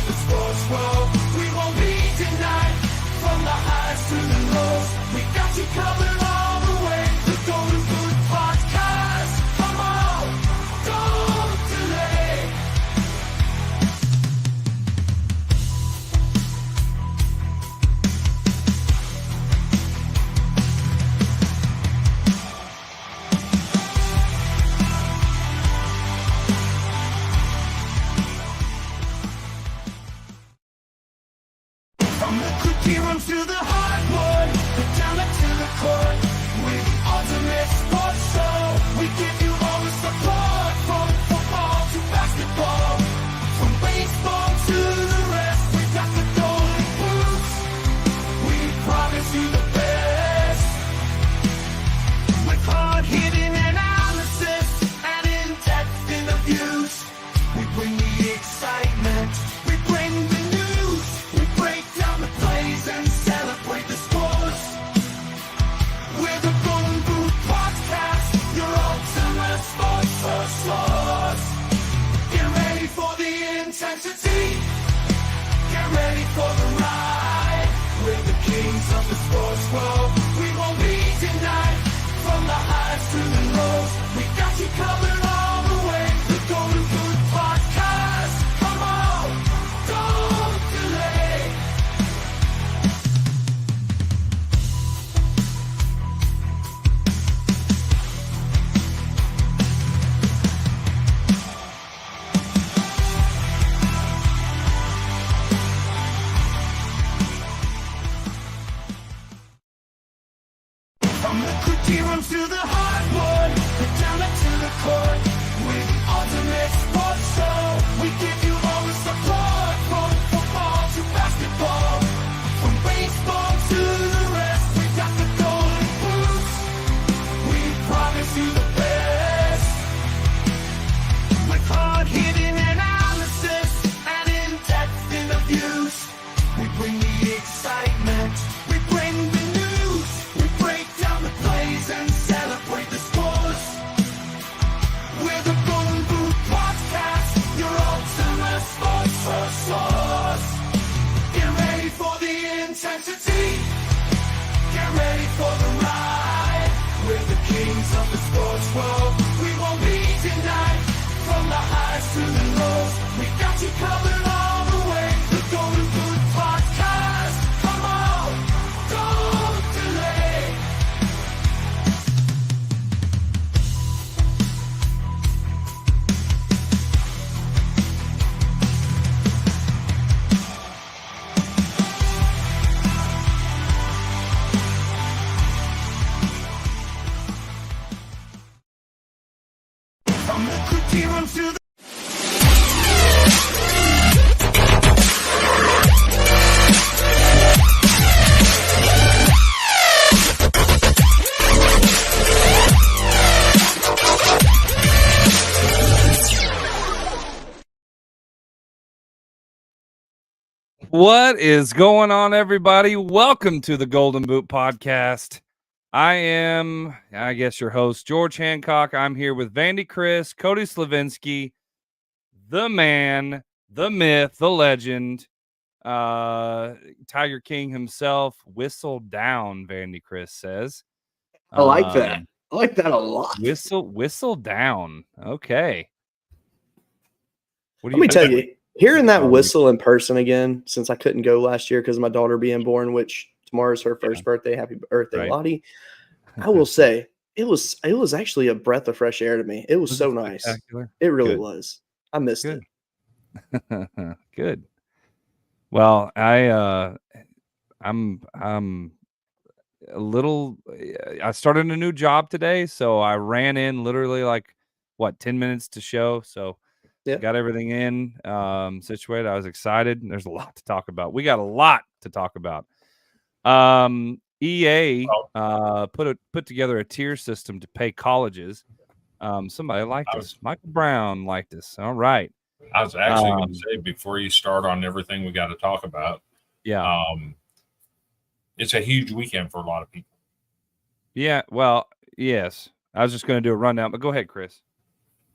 the sports world. We won't be denied. From the highs to the lows, we got you covered all the way. The Golden Boot Podcast. Come on, don't delay. From the cookie room to the hardwood, the down to the court, with the ultimate sports show. We give you all the support, from football to basketball, from baseball to the rest. We got the Golden Boots. We promise you the best. With hard-hitting analysis and in-depth interviews, we bring the excitement. We bring the news. We break down the plays and celebrate the scores. We're the Golden Boot Podcast, your ultimate sports source. Get ready for the intensity. Get ready for the ride. We're the kings of the sports world. We won't be denied. From the highs to the lows, we got you covered all the way. The Golden Boot Podcast. Come on, don't delay. From the cookie room to the hardwood, the down to the court, with the ultimate sports show. We give you all the support, from football to basketball, from baseball to the rest. We got the Golden Boots. We promise you the best. With hard-hitting analysis and in-depth interviews, we bring the excitement. We bring the news. We break down the plays and celebrate the scores. We're the Golden Boot Podcast, your ultimate sports source. Get ready for the intensity. Get ready for the ride. We're the kings of the sports world. We won't be denied. From the highs to the lows, we got you covered all the way. The Golden Boot Podcast. Come on, don't delay. From the cookie room to the What is going on, everybody? Welcome to the Golden Boot Podcast. I am, I guess, your host, George Hancock. I'm here with Vandy Chris, Cody Slavinsky, the man, the myth, the legend, Tiger King himself. Whistle down, Vandy Chris says. I like that. I like that a lot. Whistle down. Okay. What do Let me think? tell you, hearing that whistle in person again, since I couldn't go last year because of my daughter being born, which tomorrow's her first birthday. Happy birthday, Right. Lottie. I will say it was actually a breath of fresh air to me. It was so nice. Spectacular? It really Good. was. I missed Good. it. Good. Well, I'm a little. I started a new job today, so I ran in literally like 10 minutes to show. So Yeah. got everything in situated. I was excited. There's a lot to talk about. We got a lot to talk about. EA put together a tier system to pay colleges. Somebody liked us. Michael Brown liked us. All right. I was actually going to say, before you start on everything we got to talk about, Yeah. It's a huge weekend for a lot of people. Yeah. Well, yes. I was just going to do a rundown, but go ahead, Chris.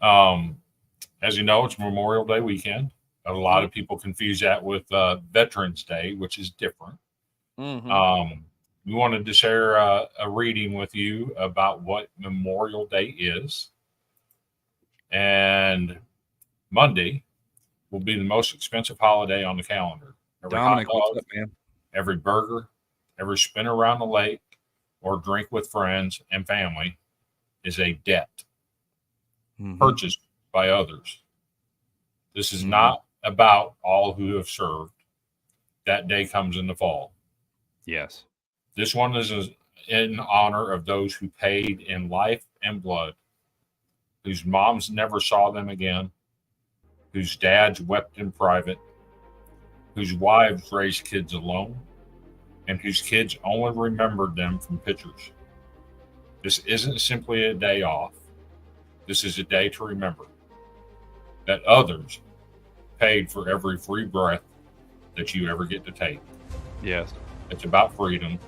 As you know, it's Memorial Day weekend. A lot of people confuse that with Veterans Day, which is different. We wanted to share a reading with you about what Memorial Day is. And Monday will be the most expensive holiday on the calendar. Every Dominic, hot dog, what's up, man? every burger, every spin around the lake, or drink with friends and family is a debt purchased by others. This is not about all who have served. That day comes in the fall. Yes. This one is in honor of those who paid in life and blood, whose moms never saw them again, whose dads wept in private, whose wives raised kids alone, and whose kids only remembered them from pictures. This isn't simply a day off. This is a day to remember that others paid for every free breath that you ever get to take. Yes. It's about freedom,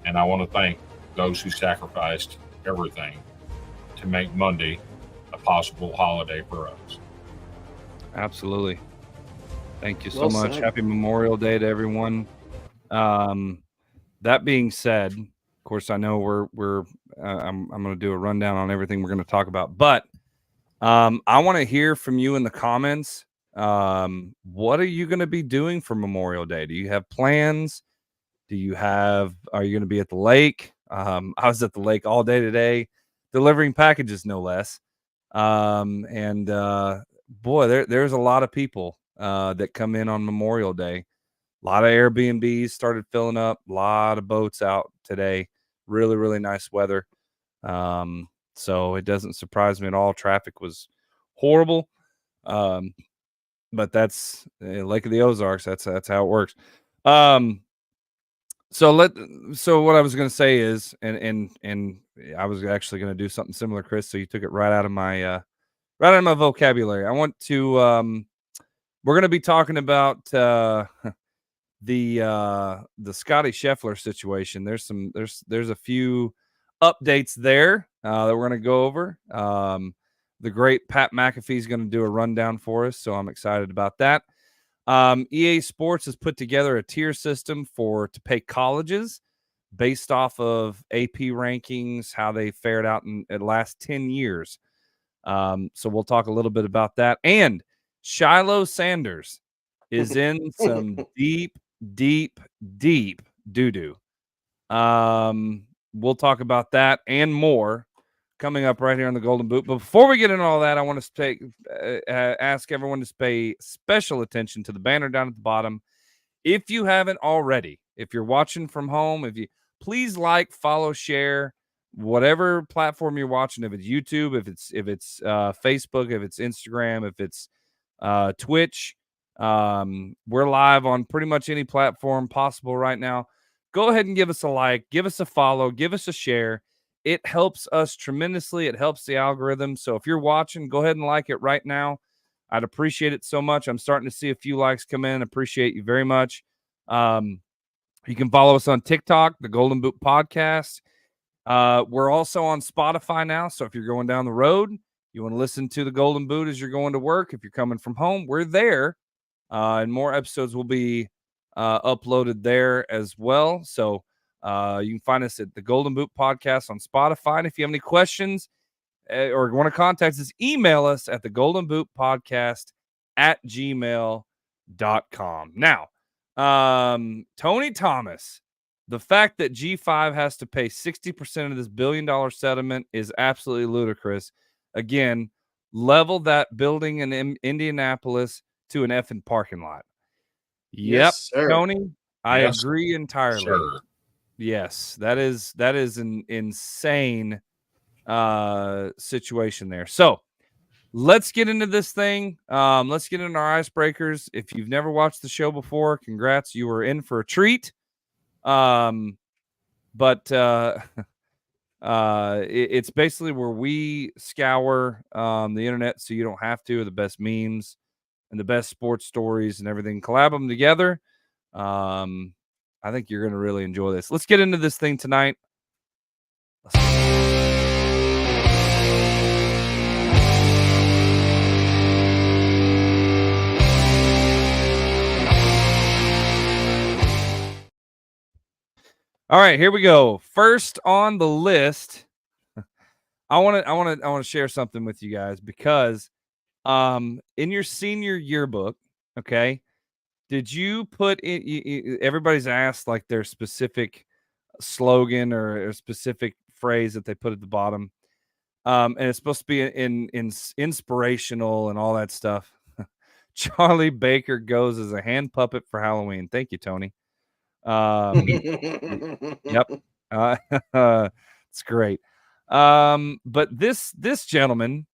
and I want to thank those who sacrificed everything to make Monday a possible holiday for us. Absolutely. Thank you so Well much. said. Happy Memorial Day to everyone. That being said, of course, I know I'm going to do a rundown on everything we're going to talk about, but I want to hear from you in the comments. What are you going to be doing for Memorial Day? Do you have plans? Are you going to be at the lake? I was at the lake all day today, delivering packages, no less. Boy, there's a lot of people that come in on Memorial Day. A lot of Airbnbs started filling up. A lot of boats out today. Really, really nice weather. So it doesn't surprise me at all. Traffic was horrible. But that's Lake of the Ozarks. That's how it works. So what I was going to say is, and I was actually going to do something similar, Chris. So you took it right out of my vocabulary. I want to. We're going to be talking about the Scotty Scheffler situation. There's a few updates there that we're going to go over. The great Pat McAfee is going to do a rundown for us, so I'm excited about that. EA Sports has put together a tier system to pay colleges based off of AP rankings, how they fared out in the last 10 years. So we'll talk a little bit about that. And Shiloh Sanders is in some deep doo-doo. We'll talk about that and more coming up right here on the Golden Boot. But before we get into all that, I want to ask everyone to pay special attention to the banner down at the bottom. If you haven't already, if you're watching from home, please like, follow, share, whatever platform you're watching. If it's YouTube, if it's Facebook, if it's Instagram, if it's Twitch, we're live on pretty much any platform possible right now. Go ahead and give us a like, give us a follow, give us a share. It helps us tremendously. It helps the algorithm. So if you're watching, go ahead and like it right now. I'd appreciate it so much. I'm starting to see a few likes come in. Appreciate you very much. You can follow us on TikTok, the Golden Boot Podcast. We're also on Spotify now. So if you're going down the road, you want to listen to the Golden Boot as you're going to work. If you're coming from home, we're there. And more episodes will be uploaded there as well. So you can find us at the Golden Boot Podcast on Spotify. And if you have any questions or want to contact us, email us at the Golden Boot Podcast @gmail.com. Now, Tony Thomas, the fact that G5 has to pay 60% of this $1 billion settlement is absolutely ludicrous. Again, level that building in Indianapolis to an effing parking lot. Yes, Yep, sir. Tony, I Yes, agree entirely. Sure. Yes, that is an insane situation there. So let's get into this thing. Let's get into our icebreakers. If you've never watched the show before, congrats, you were in for a treat. It's basically where we scour the internet so you don't have to, the best memes and the best sports stories and everything, collab them together. I think you're going to really enjoy this. Let's get into this thing tonight. All right, here we go. First on the list, I want to share something with you guys because in your senior yearbook, okay, did you put in everybody's asked like their specific slogan or a specific phrase that they put at the bottom. And it's supposed to be in inspirational and all that stuff. Charlie Baker goes as a hand puppet for Halloween. Thank you, Tony. Yep. It's great. But this gentleman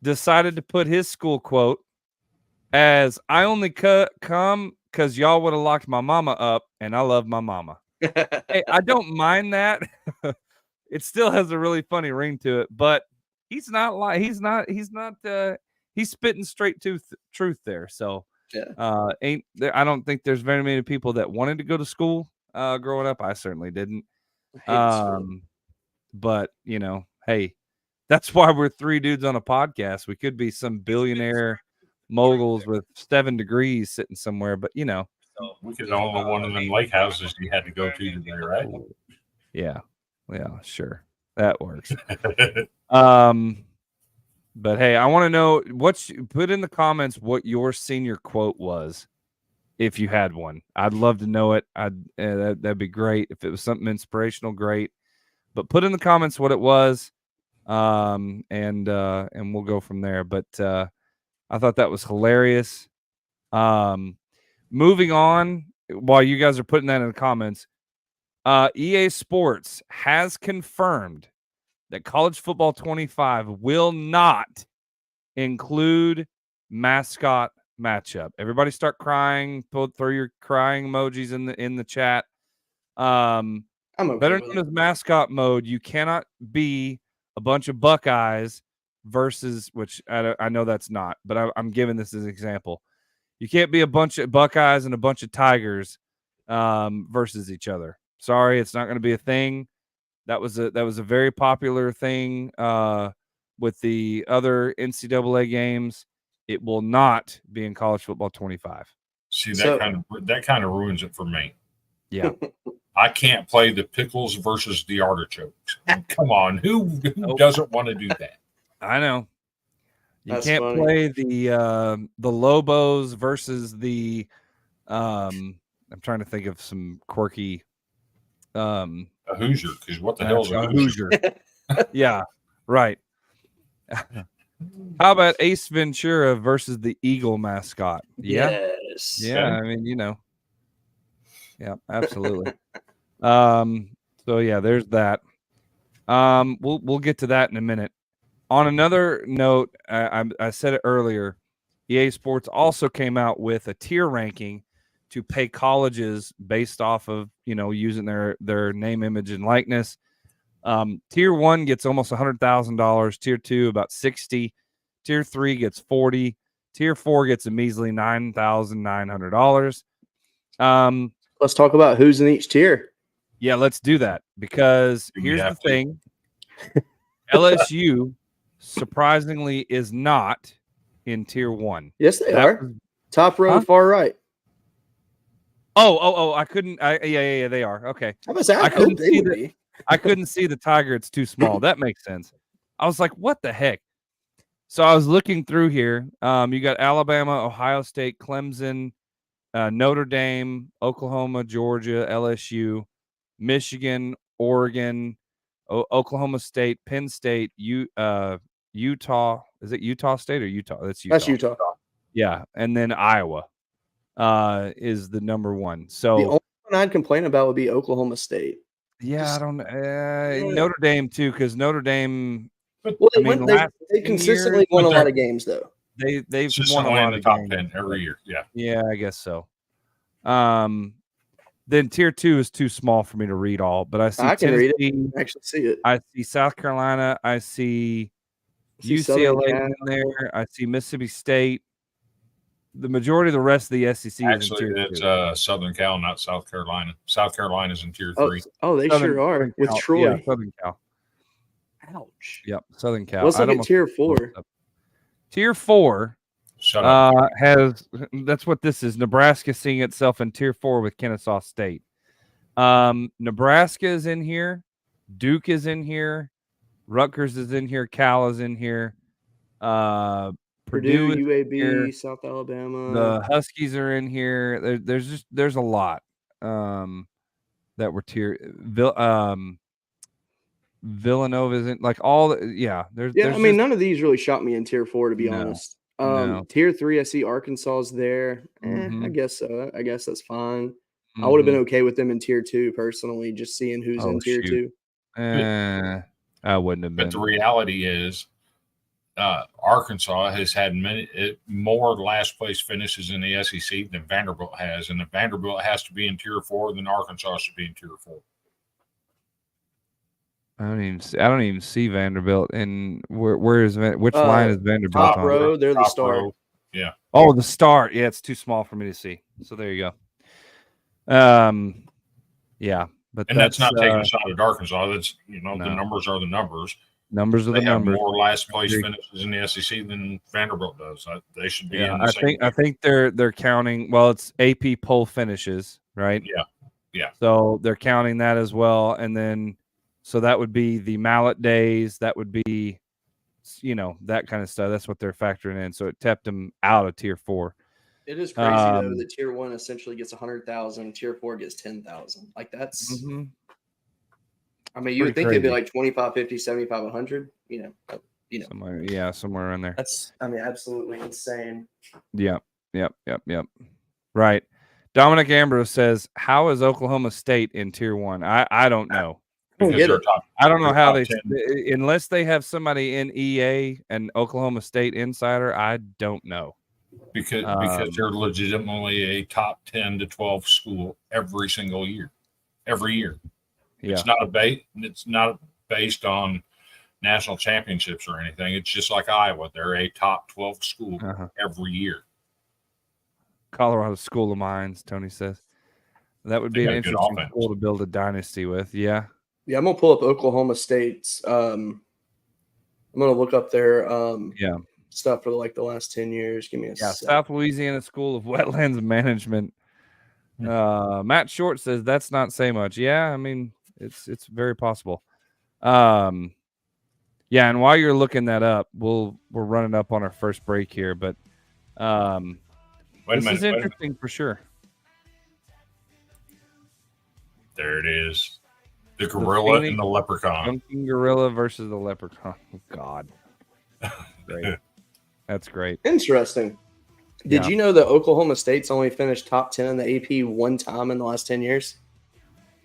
decided to put his school quote as I only come because y'all would have locked my mama up, and I love my mama. Hey, I don't mind that. It still has a really funny ring to it, but he's spitting straight truth there. So Yeah. I don't think there's very many people that wanted to go to school growing up. I certainly didn't. But you know, hey, that's why we're three dudes on a podcast. We could be some billionaire moguls with 7 degrees sitting somewhere, but you know, We could own one of them lake houses you had to go to today, right? yeah, sure, that works. But hey, I want to know put in the comments what your senior quote was, if you had one. I'd love to know it. That'd be great if it was something inspirational. Great, but put in the comments what it was, and we'll go from there. But I thought that was hilarious. Moving on, while you guys are putting that in the comments, EA Sports has confirmed that College Football 25 will not include mascot matchup. Everybody start crying. Throw your crying emojis in the chat. I'm okay Better with known it. as mascot mode. You cannot be a bunch of Buckeyes versus, which I know that's not, but I'm giving this as an example. You can't be a bunch of Buckeyes and a bunch of Tigers versus each other. Sorry, it's not going to be a thing. That was a very popular thing with the other NCAA games. It will not be in College Football 25. See, So- that kind of ruins it for me. Yeah. I can't play the pickles versus the artichokes. Come on, who Nope. doesn't want to do that? I know. You That's can't funny. play the Lobos versus the I'm trying to think of some quirky A Hoosier, because what the hell's a a Hoosier? Hoosier. Yeah, right. How about Ace Ventura versus the Eagle mascot? Yeah. Yes. Yeah, I mean, you know. Yeah, absolutely. So yeah, there's that. We'll get to that in a minute. On another note, I said it earlier, EA Sports also came out with a tier ranking to pay colleges based off of, you know, using their name, image, and likeness. Tier 1 gets almost $100,000. Tier 2 about 60. Tier 3 gets 40. Tier 4 gets a measly $9,900. Let's talk about who's in each tier. Yeah, let's do that because Do we here's the have to? thing. LSU surprisingly is not in tier 1. Yes, they That are. was- Top row, Huh? far right. Oh, I couldn't. Yeah, they are. Okay. I was saying, I I couldn't couldn't see see the- the. I couldn't see the tiger. It's too small. That makes sense. I was like, what the heck? So I was looking through here. You got Alabama, Ohio State, Clemson, Notre Dame, Oklahoma, Georgia, LSU, Michigan, Oregon, Oklahoma State, Penn State, Utah. Is it Utah State or Utah? That's Utah. That's Utah. Yeah, and then Iowa is the number 1. The So only one I'd complain about would be Oklahoma State. yeah, I just- don't. Notre Dame too, because Notre Dame Well, I mean, last they 10 consistently years- won a But lot they're- of games, though. they've won a Consistently lot in the of top games. 10 every year. Yeah. Yeah, I guess so. Then tier 2 is too small for me to read all, but I see I can read it. Tennessee, Actually, see it. I see South Carolina, I see See Southern UCLA Cal. in there, I see Mississippi State. The majority of the rest of the SEC is Actually, in tier it's 2. Southern Cal, not South Carolina. South Carolina's in tier 3. They sure are with Cal. Troy. Yeah, Southern Cal. Ouch. Yep, Southern Cal. Let's look I'd at almost- tier 4. Tier 4 Shut up. has that's what this is. Nebraska seeing itself in tier 4 with Kennesaw State. Nebraska is in here. Duke is in here. Rutgers is in here. Cal is in here. Purdue, is in UAB, here. South Alabama. The Huskies are in here. There's a lot that were tier. Villanova isn't like all. There's I mean, none of these really shot me in tier 4, to be No, honest. no. Tier 3, I see Arkansas is there. I Mhm. guess so. I guess that's fine. I would have been Mhm. okay with them in tier 2 personally, just seeing who's Oh, in tier shoot. 2. I wouldn't have been. But the reality is, Arkansas has had more last place finishes in the SEC than Vanderbilt has, and if Vanderbilt has to be in tier 4, then Arkansas should be in tier 4. I don't even see Vanderbilt. And where is which line is Vanderbilt Top on? row, they're the Top star. row. Yeah. Oh, the star. Yeah, it's too small for me to see. So there you go. Yeah, but And that's not taking a shot at Arkansas. That's the No. numbers are the numbers. numbers are They the have numbers. more last place Agreed. finishes in the SEC than Vanderbilt does. They should be Yeah, in the same. I think they're counting. Well, it's AP poll finishes, right? Yeah. So they're counting that as well, and then so that would be the mallet days. That would be, that kind of stuff. That's what they're factoring in. So it tapped them out of tier 4. It is crazy though that tier 1 essentially gets 100,000, tier 4 gets 10,000. Like that's. Mhm. I mean, you would Pretty think it'd be crazy. like 25, 50, 75, 100. Somewhere in there. That's absolutely insane. Yep. Right. Dominic Ambrose says, "How is Oklahoma State in tier 1?" I don't know. Get Because they're it. top. I don't know they're how top they 10. unless they have somebody in EA and Oklahoma State insider. I don't know. because Um, they're legitimately a top 10 to 12 school every single year. Every year. Yeah. It's not based on national championships or anything. It's just like Iowa. They're a top 12 school Uh-huh. every year. Colorado School of Mines, Tony says. That would They be an got a good interesting offense. school to build a dynasty with. Yeah. Yeah, I'm gonna pull up Oklahoma State's. I'm gonna look up their stuff for the last 10 years. Give me a Yeah. sec. South Louisiana School of Wetlands Management. Matt Short says that's not say much. Yeah, I mean it's very possible. Yeah, and while you're looking that up, we're running up on our first break here, but Wait a this minute. is interesting for sure. There it is. The gorilla and the leprechaun. Dunking gorilla versus the leprechaun. Oh, God, great. That's great. Interesting. Did Yeah. you know that Oklahoma State's only finished top 10 in the AP one time in the last 10 years?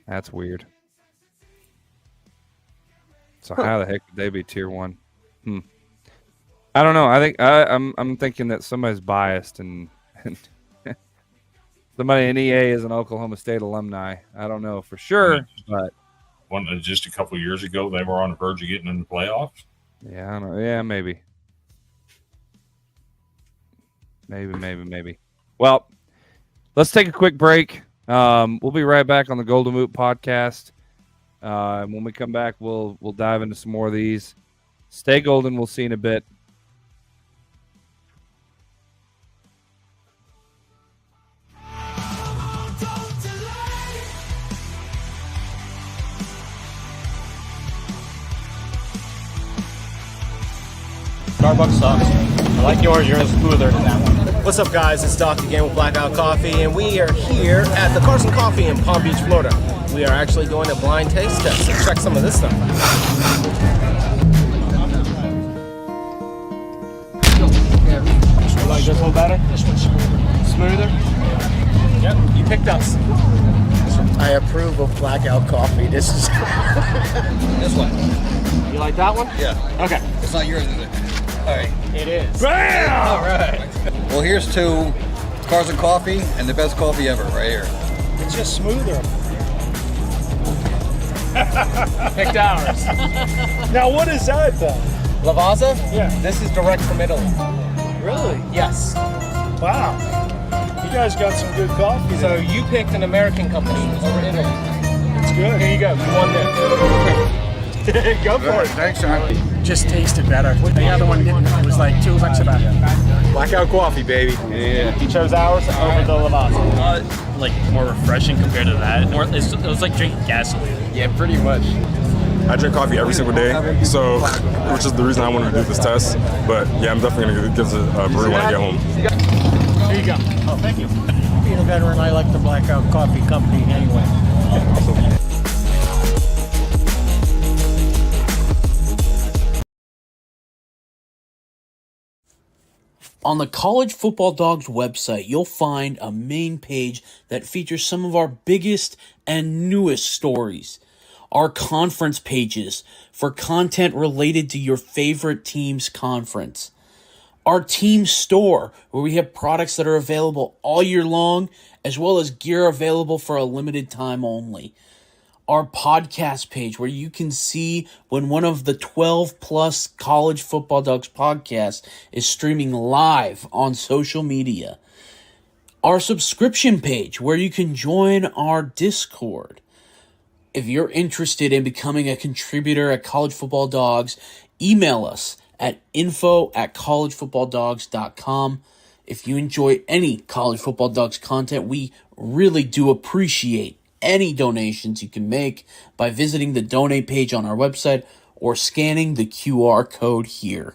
That's weird. So how the heck would they be tier 1? I don't know. I think I'm thinking that somebody's biased and somebody in EA is an Oklahoma State alumni. I don't know for sure, but Just a couple of years ago, they were on the verge of getting in the playoffs. yeah, I don't know. Yeah, maybe. Maybe. Well, let's take a quick break. We'll be right back on the Golden Boot podcast. When we come back, we'll dive into some more of these. Stay golden. We'll see you in a bit. Starbucks sucks. I like yours. Yours is smoother than that one. What's up, guys? It's Doc again with Blackout Coffee, and we are here at the Carson Coffee in Palm Beach, Florida. We are actually going to blind taste test and check some of this stuff out. You like this one better? This one's smoother. Yep, you picked us. I approve of Blackout Coffee. This is This one. You like that one? yeah. Okay. It's not yours, is it? All right. It is. All right. Well, here's to Carson Coffee and the best coffee ever, right here. It's just smoother. Picked ours. Now, what is that though? Lavazza? Yeah. This is direct from Italy. Really? Yes. Wow. You guys got some good coffee So there. you picked an American company over Italy. It's good. Here you go. You won this. Go for it. Thanks, Sean. Just tasted better. The other one didn't. It was like too much of a. Blackout coffee, baby. Yeah. You chose ours over the Lavazza. Like more refreshing compared to that. It was like drinking gasoline. Yeah, pretty much. I drink coffee every single day, so which is the reason I wanted to do this test. But yeah, I'm definitely gonna give it a brew when I get home. There you go. Oh, thank you. Being a veteran, I like the Blackout Coffee Company anyway. On the College Football Dogs website, you'll find a main page that features some of our biggest and newest stories. Our conference pages for content related to your favorite team's conference. Our team store, where we have products that are available all year long, as well as gear available for a limited time only. Our podcast page, where you can see when one of the 12 plus College Football Dogs podcasts is streaming live on social media. Our subscription page, where you can join our Discord. If you're interested in becoming a contributor at College Football Dogs, email us at info@collegefootballdogs.com. If you enjoy any College Football Dogs content, we really do appreciate any donations you can make by visiting the donate page on our website or scanning the QR code here.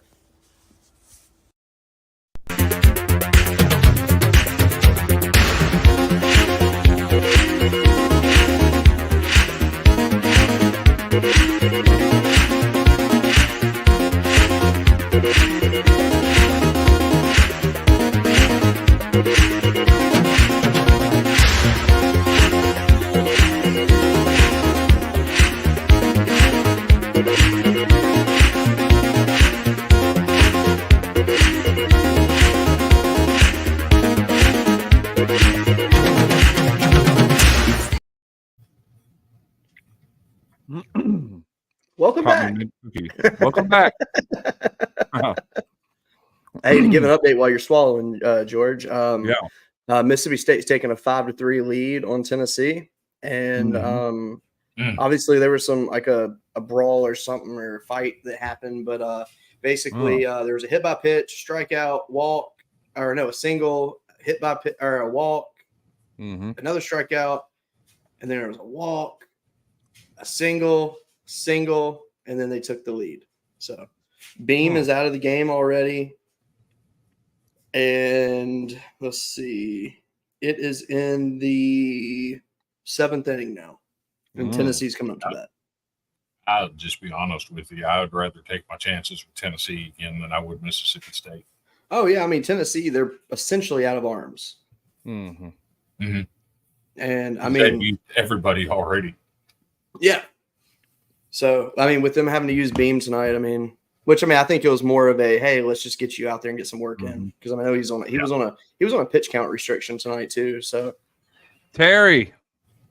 Welcome back. Welcome back. Hey, to give an update while you're swallowing, George. Yeah. Mississippi State's taking a 5-3 lead on Tennessee, and obviously there was some like a brawl or something or a fight that happened, but basically there was a hit by pitch, strikeout, walk, or no, a single, hit by pitch or a walk, another strikeout, and then there was a walk, a single, and then they took the lead. So Beam is out of the game already. And let's see, it is in the 7th inning now, and Tennessee's coming up to that. I'll just be honest with you. I would rather take my chances with Tennessee again than I would Mississippi State. Oh, yeah. I mean, Tennessee, they're essentially out of arms. Mm-hmm. Mm-hmm. And, I They've mean, used everybody already. Yeah. So, I mean, with them having to use Beam tonight, I mean, which, I mean, I think it was more of a, hey, let's just get you out there and get some work in. Because I know he was on a pitch count restriction tonight, too. So, Terry,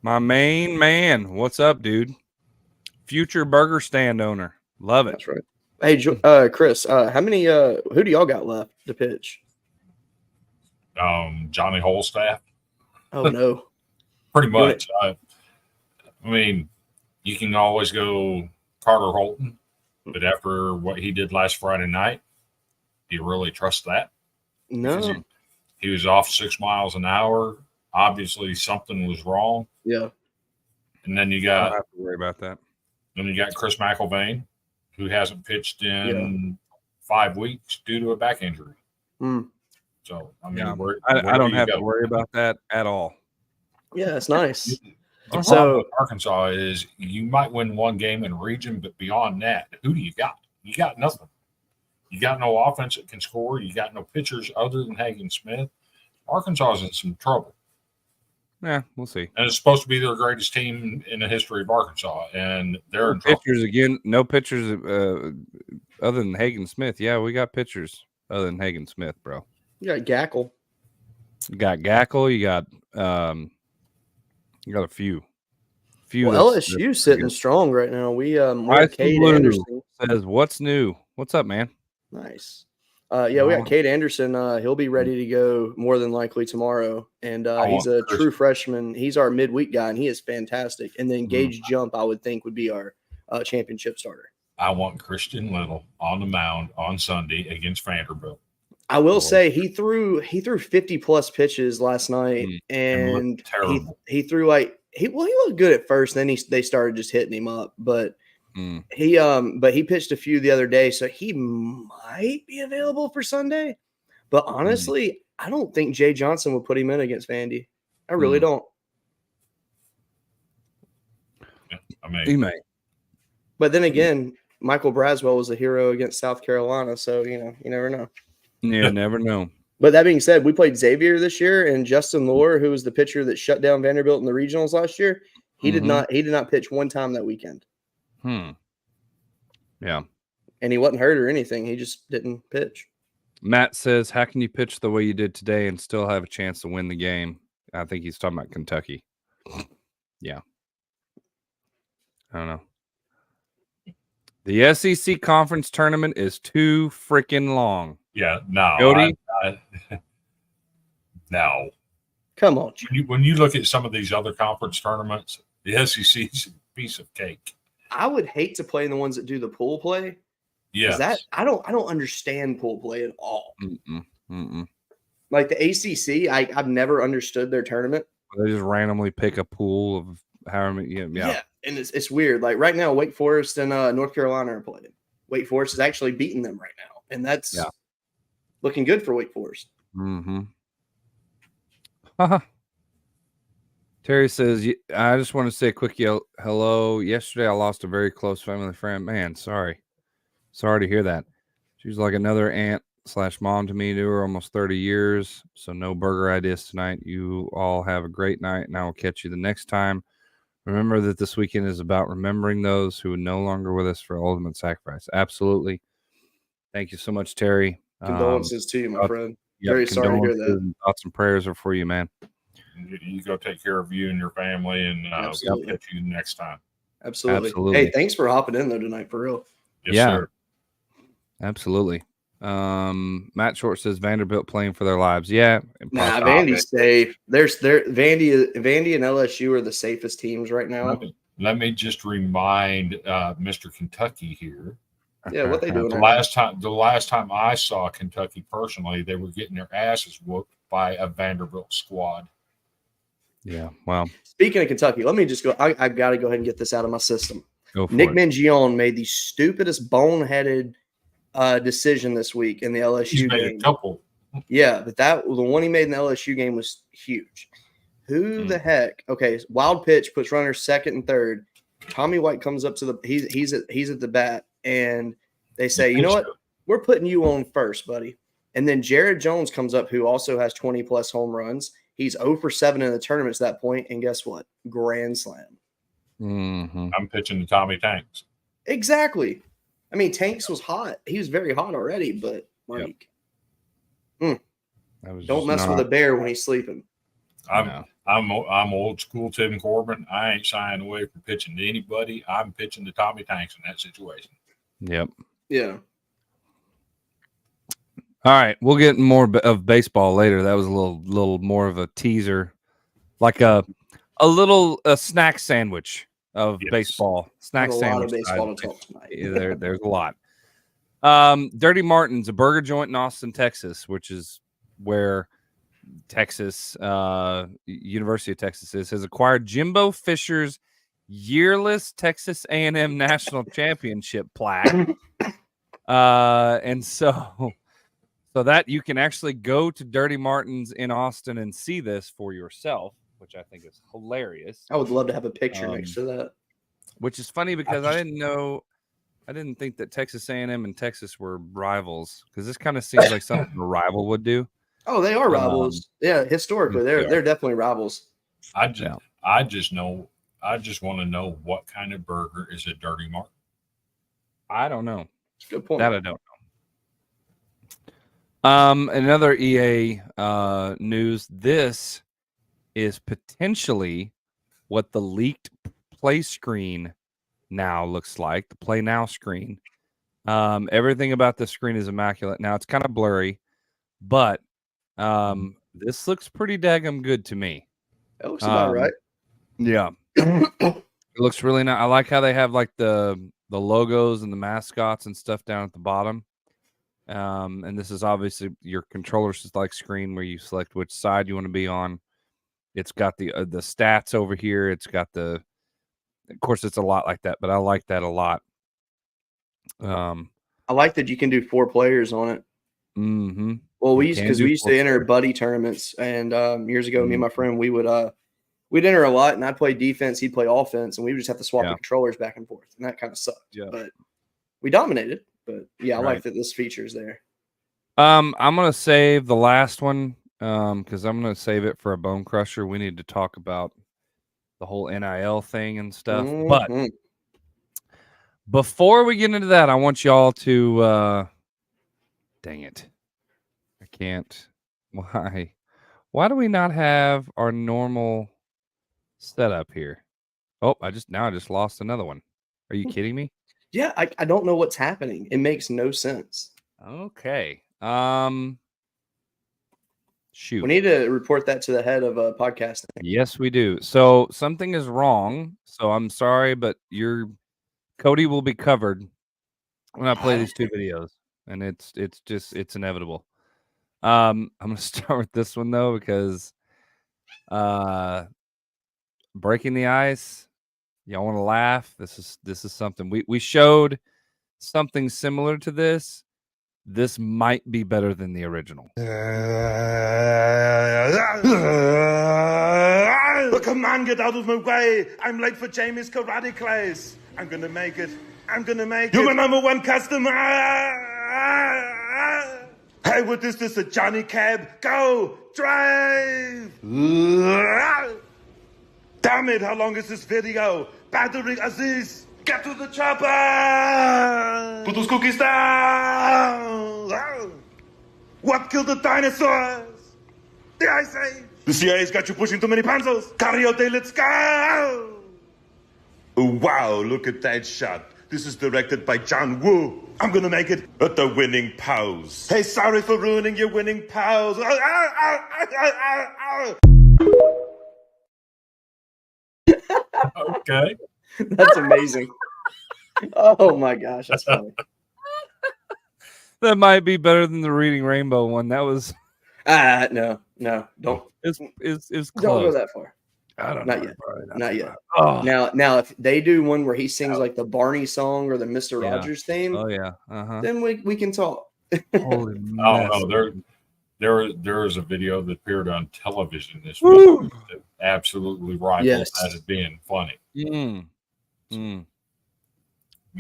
my main man. What's up, dude? Future burger stand owner. Love it. that's right. Hey, Chris, how many, who do y'all got left to pitch? Johnny Holstaff, Oh, no. pretty much. I mean, you can always go Carter Holton, but after what he did last Friday night, do you really trust that? No. He was off 6 miles an hour. Obviously, something was wrong. Yeah. And then you I got don't have to worry about that. Chris McIlvain, who hasn't pitched in 5 weeks due to a back injury. So, I mean, I don't have to worry about that at all. Yeah, it's nice. The problem with Arkansas is you might win one game in region, but beyond that, who do you got? You got nothing. You got no offense that can score. You got no pitchers other than Hagen Smith. Arkansas is in some trouble. Yeah, we'll see. And it's supposed to be their greatest team in the history of Arkansas, and they're in trouble. Pitchers again. No pitchers other than Hagen Smith. Yeah, we got pitchers other than Hagen Smith, bro. You got Gackle. You got Gackle. You got a few. Well, LSU sitting strong right now. We Ice Cade Blue Anderson says, "What's new? What's up, man?" Nice. We got Cade Anderson. He'll be ready to go more than likely tomorrow. And he's a true freshman. He's our midweek guy, and he is fantastic. And then Gage Jump, I would think, would be our championship starter. I want Christian Little on the mound on Sunday against Vanderbilt. I will say he threw 50 plus pitches last night, and terrible. he threw he looked good at first. Then they started just hitting him up, but he pitched a few the other day, so he might be available for Sunday. But honestly, I don't think Jay Johnson would put him in against Vandy. I really don't. Yeah, I mean, He may. But then again, Michael Braswell was a hero against South Carolina, so you never know. You never know. But that being said, we played Xavier this year, and Justin Lohr, who was the pitcher that shut down Vanderbilt in the regionals last year, he did not pitch one time that weekend. Yeah. And he wasn't hurt or anything. He just didn't pitch. Matt says, how can you pitch the way you did today and still have a chance to win the game? I think he's talking about Kentucky. Yeah. I don't know. The SEC conference tournament is too freaking long. Yeah, no. Cody? No. Come on. When you look at some of these other conference tournaments, the SEC is a piece of cake. I would hate to play in the ones that do the pool play. Yes. I don't understand pool play at all. Mm-mm. Like the ACC, I've never understood their tournament. They just randomly pick a pool of however many. Yeah. And it's weird. Like right now, Wake Forest and North Carolina are playing. Wake Forest is actually beating them right now, and that's looking good for Wake Forest. Mm-hmm. Terry says, I just want to say a quick hello. Yesterday, I lost a very close family friend. Man, sorry. Sorry to hear that. She was like another aunt/mom to me. Knew her almost 30 years. So no burger ideas tonight. You all have a great night, and I will catch you the next time. Remember that this weekend is about remembering those who are no longer with us for ultimate sacrifice. Absolutely. Thank you so much, Terry. Condolences to you, my friend. Very sorry to hear that. Thoughts and prayers are for you, man. You go take care of you and your family, and I'll catch you next time. Absolutely. Hey, thanks for hopping in though tonight, for real. Yes, sir. Absolutely. Matt Short says Vanderbilt playing for their lives. Yeah. Nah, Vandy's safe. Vandy and LSU are the safest teams right now. Let me just remind Mr. Kentucky here. Yeah, what they doing? The last time I saw Kentucky personally, they were getting their asses whooped by a Vanderbilt squad. Yeah. Wow. Speaking of Kentucky, let me just go. I've got to go ahead and get this out of my system. Nick Mangione made the stupidest boneheaded decision this week in the LSU game. A couple. Yeah, but the one he made in the LSU game was huge. Who the heck? Okay, wild pitch puts runners second and third. Tommy White comes up to he's at the bat, and they say, you know what? We're putting you on first, buddy. And then Jared Jones comes up, who also has 20 plus home runs. He's 0 for 7 in the tournament at that point, and guess what? Grand slam. Mm-hmm. I'm pitching to Tommy Tanks. Exactly. I mean, Tanks was hot. He was very hot already, but like, don't mess with a bear when he's sleeping. I'm old school Tim Corbin. I ain't shying away from pitching to anybody. I'm pitching to Tommy Tanks in that situation. Yep. Yeah. All right, we'll get more of baseball later. That was a little more of a teaser, like a little snack sandwich of baseball. Snack sandwich. A lot of baseball to talk tonight. There's a lot. Dirty Martin's, a burger joint in Austin, Texas, which is where Texas, University of Texas has acquired Jimbo Fisher's yearless Texas A&M National Championship plaque, and so that you can actually go to Dirty Martin's in Austin and see this for yourself, which I think is hilarious. I would love to have a picture next to that. Which is funny because I didn't think that Texas A&M and Texas were rivals, because this kind of seems like something a rival would do. Oh, they are rivals. Historically, they're definitely rivals. I just want to know what kind of burger is a Dirty Martin. I don't know. Good point. That I don't know. Another EA news. This is potentially what the leaked play screen now looks like. The Play Now screen. Everything about the screen is immaculate. Now it's kind of blurry, but this looks pretty daggum good to me. That looks about right. Yeah. It looks really nice. I like how they have like the logos and the mascots and stuff down at the bottom. And this is obviously your controller's like screen where you select which side you want to be on. It's got the stats over here. It's got of course, it's a lot like that, but I like that a lot. I like that you can do 4 players on it. Mm-hmm. Well, we used to enter buddy tournaments, and years ago, me and my friend, we'd enter a lot, and I'd play defense, he'd play offense, and we would just have to swap the controllers back and forth, and that kind of sucked. Yeah. But we dominated. But yeah, I like that this feature's there. I'm gonna save the last one because I'm gonna save it for a Bone Crusher. We need to talk about the whole NIL thing and stuff. But before we get into that, I want y'all to dang it. I can't. Why do we not have our normal setup here? Oh, I just lost another one. Are you kidding me? Yeah, I don't know what's happening. It makes no sense. Okay. Shoot. We need to report that to the head of podcasting. Yes, we do. So something is wrong. So I'm sorry, but Cody will be covered when I play these 2 videos, and it's inevitable. I'm gonna start with this one though because breaking the ice. Y'all want to laugh? This is something we showed something similar to this. This might be better than the original. Come on, get out of my way. I'm late for Jamie's karate class. I'm gonna make it. You're my number 1 customer. Hey, what is this, a Johnny Cab? Go, drive. Damn it, how long is this video? Battery Aziz, get to the chopper! Put those cookies down! What killed the dinosaurs? The Ice Age! The CIA's got you pushing too many pencils! Coyote, let's go! Oh, wow, look at that shot. This is directed by John Woo. I'm gonna make it at the winning pose. Hey, sorry for ruining your winning pose. Okay. That's amazing. Oh my gosh, that's funny. That might be better than the Reading Rainbow one. That was no, don't. It's close. Don't go that far. I don't Not know. yet. Not yet. Oh. Now, if they do one where he sings like the Barney song or the Mr. Rogers theme, Oh yeah. Uh-huh. then we can talk. Holy Oh no, there is a video that appeared on television this week that absolutely rivals that as being funny. You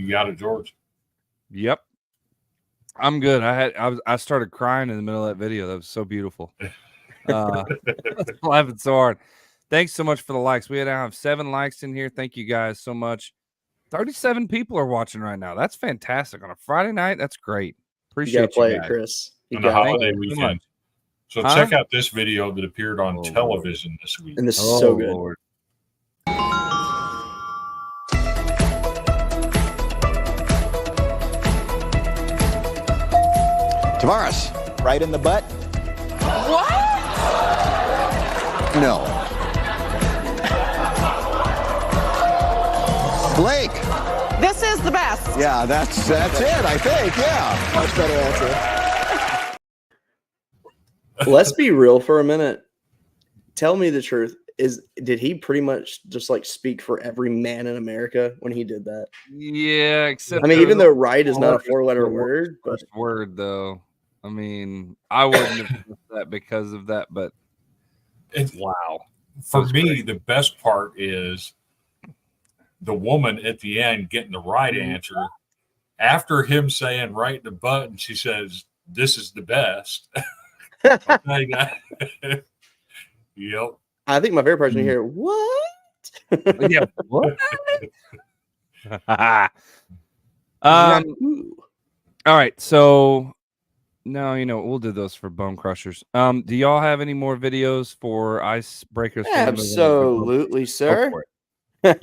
got it, George? Yep. I'm good. I started crying in the middle of that video. That was so beautiful. Laughing so hard. Thanks so much for the likes. We now have 7 likes in here. Thank you guys so much. 37 people are watching right now. That's fantastic on a Friday night. That's great. Appreciate you play guys. it, Chris. On the holiday weekend. So check out this video that appeared on television this week. And this is so good. Lord. Tavares, right in the butt? What? No. Blake. This is the best. Yeah, that's it, I think. Yeah. Much better answer. Let's be real for a minute. Tell me the truth. Did he pretty much just like speak for every man in America when he did that? Yeah, except I mean, even though right is not a 4-letter word, but word though. I mean, I wouldn't have done that because of that, but wow. For me, the best part is the woman at the end getting the right answer. After him saying right in the button, she says, "This is the best." Yep. I think my favorite part is when you hear, "What?" Yeah, what? All right, so no, we'll do those for Bone Crushers. Do y'all have any more videos for Icebreakers? Absolutely, sir. Go for it.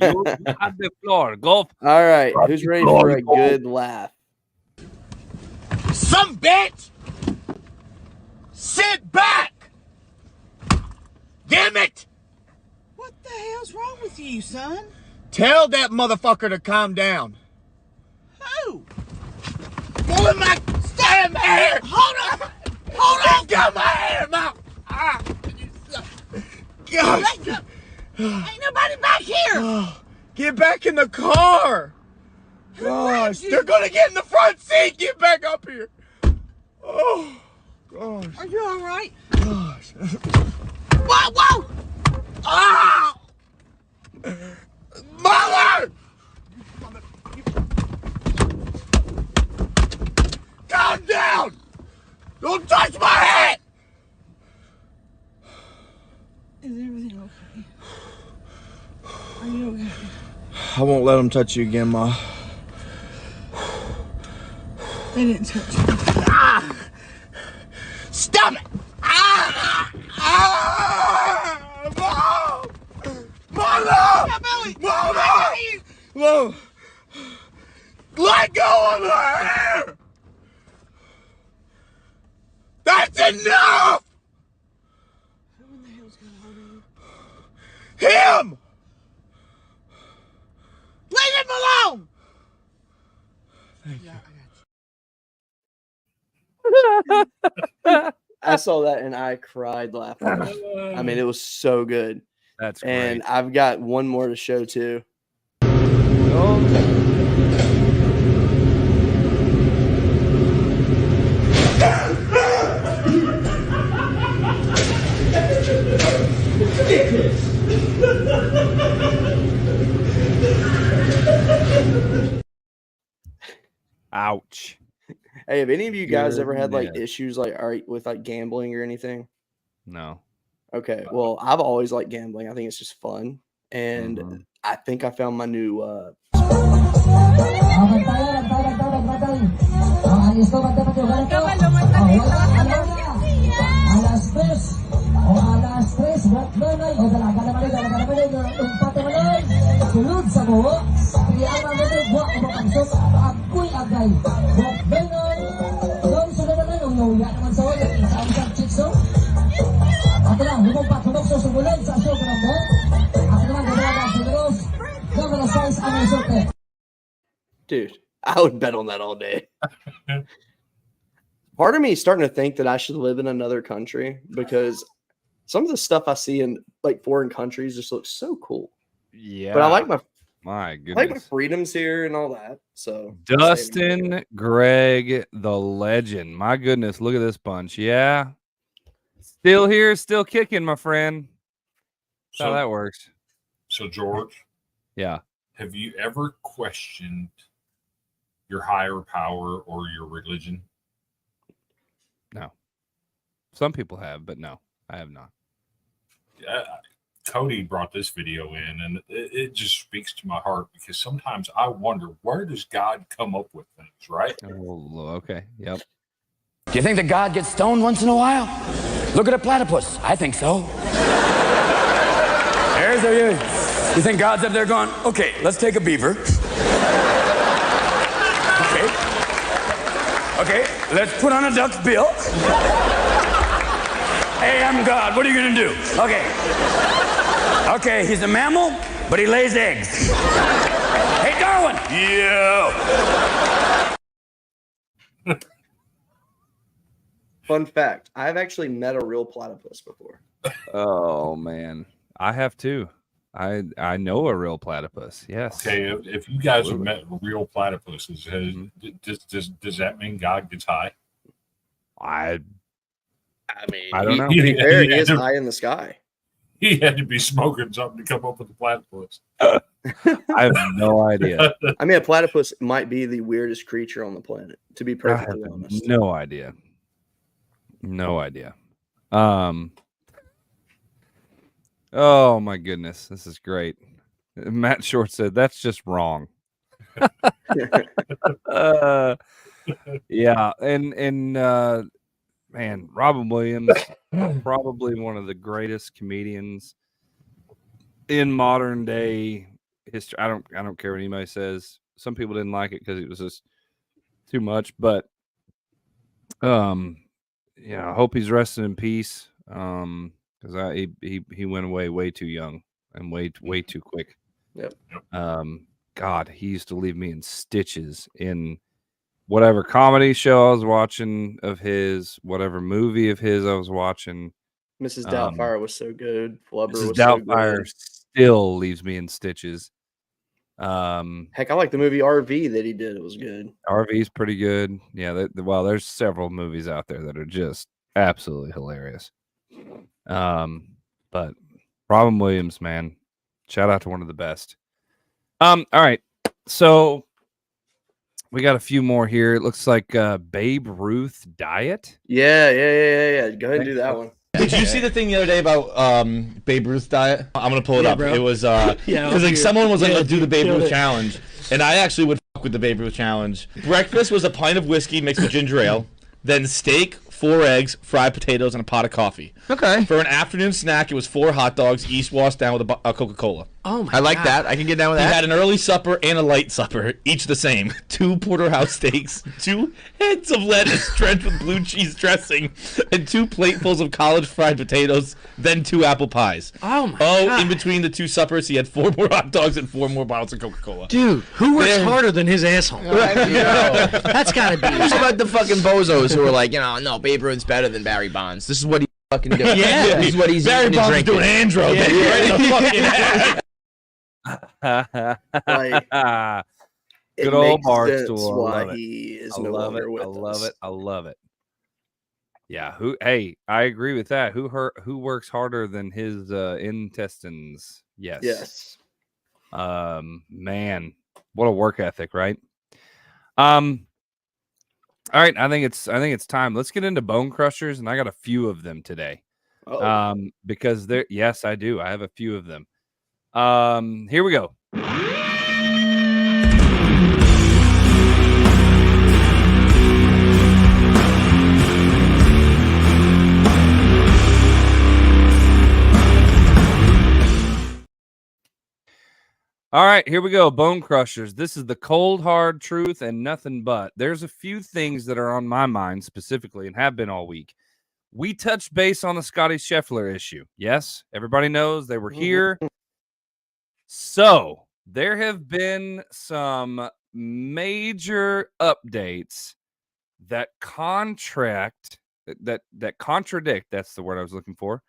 You have the floor. Go. All right, who's ready for a good laugh? Some bitch! Sit back! Damn it! What the hell's wrong with you, son? Tell that motherfucker to calm down. Who? Pulling my damn hair! Hold on. Hold on. Got my hair, Mom! Gosh! Ain't nobody back here. Get back in the car! Gosh, they're gonna get in the front seat! Get back up here! Oh, gosh. Are you all right? Gosh. Whoa, whoa. Ah! Mother! Calm down! Don't touch my head! Is everything okay? Are you okay? I won't let them touch you again, Ma. They didn't touch you. Ah! Stop it! Ah! Ah! Mom! Mother! Billy! Mother! Mom! Let go of her hair! That's enough! Who in the hell's gonna hurt you? Him! Leave him alone! I saw that and I cried laughing. I mean, it was so good. That's great. And I've got one more to show too. Ouch. Hey, have any of you guys ever had like Goodness. issues like with like gambling or anything? No. Okay, well, I've always liked gambling. I think it's just fun, and Mhm. I think I found my new Alas 3 o alas 3 buat manay o dalaga naman manay umpat manay sulod sa buho kaya ang mga buwa o mapansok ako'y agay buat manay doon sunod naman ang nauya naman sa ulit sa isang chikso at lang lumumpat humok susubulan sa asyo ko ng mo at naman gagawa ng sineros gagawa size ang isote. dude. I would bet on that all day. Part of me is starting to think that I should live in another country because some of the stuff I see in like foreign countries just looks so cool. Yeah. But I like my My goodness. I like my freedoms here and all that. So Dustin Greg, the legend. My goodness, look at this bunch. Yeah. Still here, still kicking, my friend. That's how that works. So, George, Yeah. have you ever questioned your higher power or your religion? No. Some people have, but no, I have not. Cody brought this video in, and it just speaks to my heart because sometimes I wonder, where does God come up with things, right? Oh, okay. Yep. Do you think that God gets stoned once in a while? Look at a platypus. I think so. There's the. You think God's up there going, okay, let's take a beaver. Okay, let's put on a duck's bill. Hey, I'm God. What are you going to do? Okay, he's a mammal, but he lays eggs. Hey, Darwin. Yeah. Fun fact: I've actually met a real platypus before. Oh man, I have too. I know a real platypus. Yes. Okay, if you guys have met real platypuses, does that mean God gets high? I mean, I don't know. To be fair, he is high in the sky. He had to be smoking something to come up with the platypus. I have no idea. I mean, a platypus might be the weirdest creature on the planet. To be perfectly honest, No idea. No idea. Oh my goodness, this is great. Matt Short said that's just wrong. Yeah, and man, Robin Williams, probably one of the greatest comedians in modern day history. I don't care what anybody says. Some people didn't like it because it was just too much, but yeah, I hope he's resting in peace. Because he went away way too young and way too quick. Yep. God, he used to leave me in stitches in whatever comedy show I was watching of his, whatever movie of his I was watching. Mrs. Doubtfire was so good. Flubber Mrs. was so Doubtfire good. still leaves me in stitches. Heck, I like the movie RV that he did. It was good. RV's pretty good. Yeah, well, there's several movies out there that are just absolutely hilarious. But Robin Williams, man, shout out to one of the best. All right, so we got a few more here. It looks like Babe Ruth diet. Yeah. Go ahead and do that one. Did you see the thing the other day about Babe Ruth's diet? I'm gonna pull it up. Bro. It was because like someone was like, let's do the Babe Ruth challenge, and I actually would fuck with the Babe Ruth challenge. Breakfast was a pint of whiskey mixed with ginger ale, then steak, 4 eggs, fried potatoes, and a pot of coffee. Okay. For an afternoon snack, it was 4 hot dogs, each washed down with a Coca-Cola. Oh my! I like that. I can get down with He that. had an early supper and a light supper, each the same. 2 porterhouse steaks, 2 heads of lettuce drenched with blue cheese dressing, and 2 platefuls of college fried potatoes, then 2 apple pies. Oh my God. In between the 2 suppers, he had 4 more hot dogs and 4 more bottles of Coca-Cola. Dude, who works harder than his asshole? That's gotta be. How about the fucking bozos who are like, no, Babe Ruth's better than Barry Bonds. This is what he fucking does. Yeah. This is what he's Barry eating and Bonds is drinking. doing Andro. Yeah. Right in the fucking ass. Like, it Good old makes Barstool. sense I why love it. he is I no love longer it. with I love us. it. I love it. Yeah. Hey, I agree with that. Who works harder than his intestines? Yes. Man, what a work ethic, right? All right. I think it's time. Let's get into bone crushers, and I got a few of them today. Because there, yes, I do. I have a few of them. Here we go. All right, here we go. Bone crushers. This is the cold, hard truth and nothing but. There's a few things that are on my mind specifically and have been all week. We touched base on the Scotty Scheffler issue. Yes, everybody knows they were here. So there have been some major updates that contradict. That's the word I was looking for.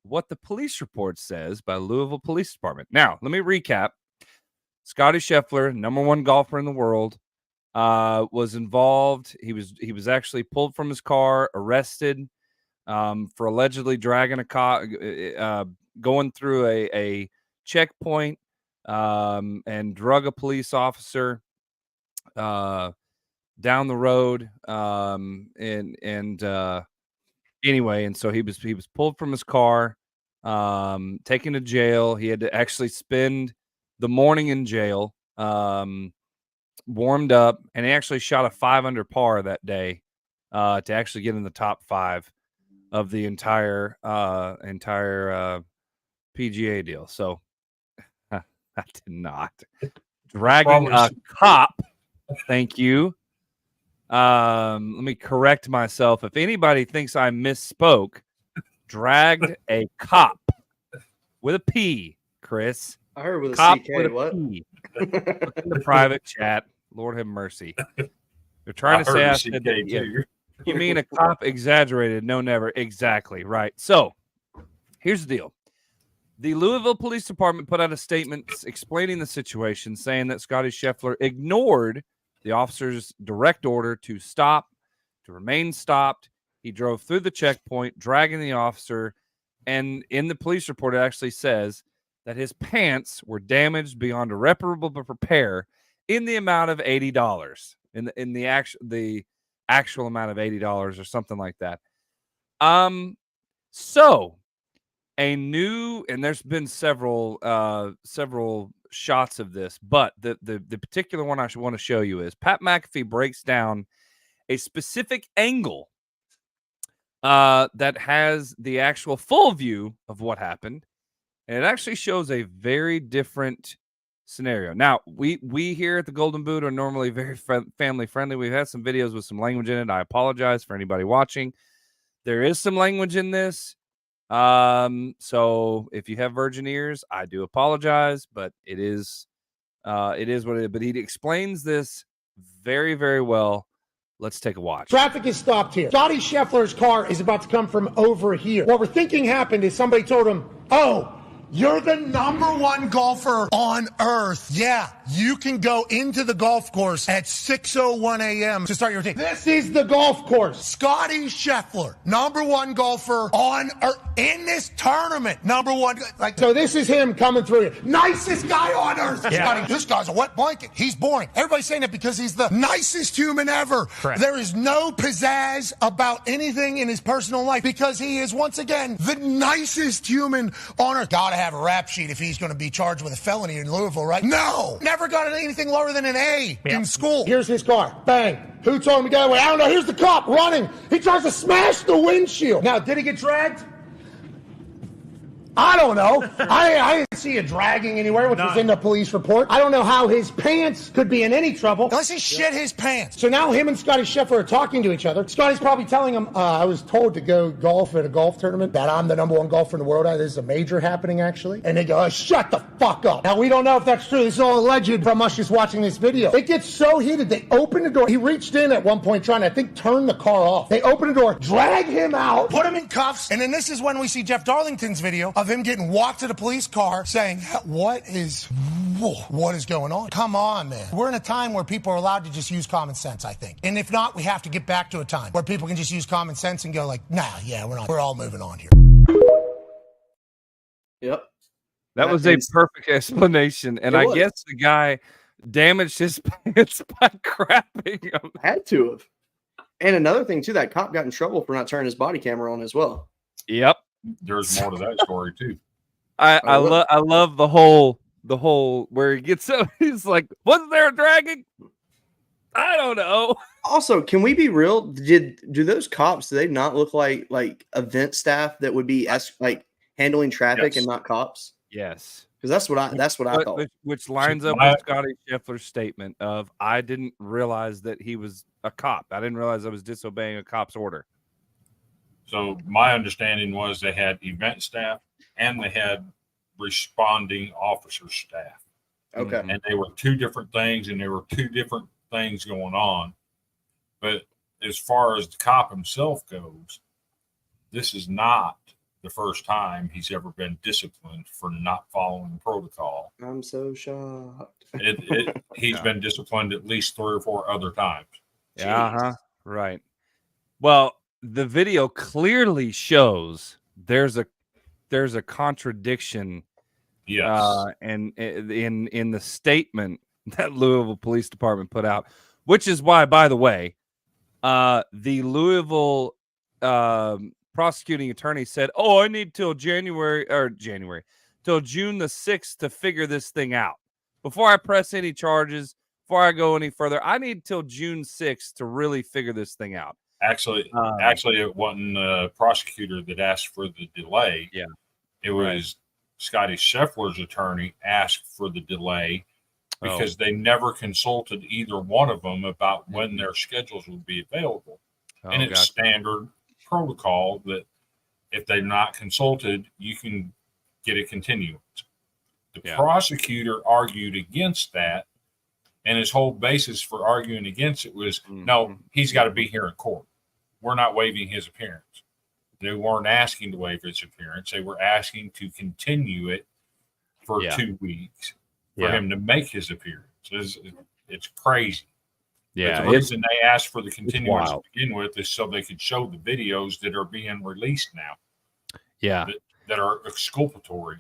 What the police report says by Louisville Police Department. Now, let me recap. Scotty Scheffler, #1 golfer in the world, was involved. He was actually pulled from his car, arrested for allegedly dragging a car, going through a checkpoint, and drug a police officer down the road. Anyway, and so he was pulled from his car, taken to jail. He had to actually spend the morning in jail, warmed up, and he actually shot a 5 under par that day to actually get in the top 5 of the entire PGA deal. So I did not dragging a cop. Thank you. Let me correct myself. If anybody thinks I misspoke, dragged a cop with a P, Chris. I heard with a cop CK. with What? P. Look in the private chat. Lord have mercy. They're trying to say I said that. Yeah. You mean a cop exaggerated? No, never. Exactly right. So here's the deal. The Louisville Police Department put out a statement explaining the situation, saying that Scotty Scheffler ignored the officer's direct order to remain stopped. He drove through the checkpoint, dragging the officer. And in the police report, it actually says that his pants were damaged beyond irreparable repair in the amount of $80. In the actual amount of $80 or something like that. So a new, and there's been several shots of this, but the particular one I want to show you is Pat McAfee breaks down a specific angle that has the actual full view of what happened, and it actually shows a very different scenario. Now, we here at the Golden Boot are normally very family friendly. We've had some videos with some language in it. I apologize for anybody watching. There is some language in this. So if you have virgin ears, I do apologize, but it is what it is. But he explains this very, very well. Let's take a watch. Traffic is stopped here. Scotty Scheffler's car is about to come from over here. What we're thinking happened is somebody told him, oh, you're the #1 golfer on earth. Yeah, you can go into the golf course at 6:01 a.m. to start your day. This is the golf course. Scotty Scheffler, #1 golfer on earth in this tournament. #1. So this is him coming through here. Nicest guy on earth. Yeah. Scotty, this guy's a wet blanket. He's boring. Everybody's saying it because he's the nicest human ever. Correct. There is no pizzazz about anything in his personal life because he is, once again, the nicest human on earth. Gotta have a rap sheet if he's going to be charged with a felony in Louisville, right? No! Never got anything lower than an A in school. Here's his car. Bang. Who told him to get away? I don't know. Here's the cop running. He tries to smash the windshield. Now, did he get dragged? I don't know. I didn't see it dragging anywhere, which was in the police report. I don't know how his pants could be in any trouble. Unless he shit his pants. So now him and Scotty Scheffler are talking to each other. Scotty's probably telling him, I was told to go golf at a golf tournament, that I'm the #1 golfer in the world. There's a major happening, actually. And they go, shut the fuck up. Now, we don't know if that's true. This is all alleged from us just watching this video. It gets so heated, they open the door. He reached in at one point trying to, I think, turn the car off. They open the door, drag him out, put him in cuffs, and then this is when we see Jeff Darlington's video of him getting walked to the police car saying, what is going on? Come on, man. We're in a time where people are allowed to just use common sense, I think. And if not, we have to get back to a time where people can just use common sense and go like, nah, yeah, we're all moving on here. Yep. That was a perfect explanation. And I guess the guy damaged his pants by crapping him. Had to have. And another thing, too, that cop got in trouble for not turning his body camera on as well. Yep. There's more to that story, too. I love the whole where he gets up. He's like, "Was there a dragging? I don't know." Also, can we be real? Do those cops? Do they not look like event staff that would be like handling traffic and not cops? Yes, because that's what I thought. Which lines up with Scotty Scheffler's statement of, "I didn't realize that he was a cop. I didn't realize I was disobeying a cop's order." So my understanding was they had event staff and they had responding officer staff. Okay. And they were two different things, and there were two different things going on. But as far as the cop himself goes, this is not the first time he's ever been disciplined for not following protocol. I'm so shocked. He's been disciplined at least 3 or 4 other times. Yeah, right. Well, the video clearly shows there's a contradiction. Yes. And in the statement that Louisville Police Department put out, which is why, by the way, the Louisville prosecuting attorney said, "Oh, I need till June the 6th to figure this thing out. Before I press any charges, before I go any further, I need till June 6th to really figure this thing out." Actually, it wasn't the prosecutor that asked for the delay. Yeah, it was Scotty Scheffler's attorney asked for the delay because they never consulted either one of them about when their schedules would be available. And it's standard protocol that if they're not consulted, you can get a continuance. The prosecutor argued against that, and his whole basis for arguing against it was, no, he's got to be here in court. We're not waiving his appearance. They weren't asking to waive his appearance. They were asking to continue it for 2 weeks for him to make his appearance. It's crazy. Yeah. But the reason they asked for the continuance to begin with is so they could show the videos that are being released now. Yeah. That are exculpatory.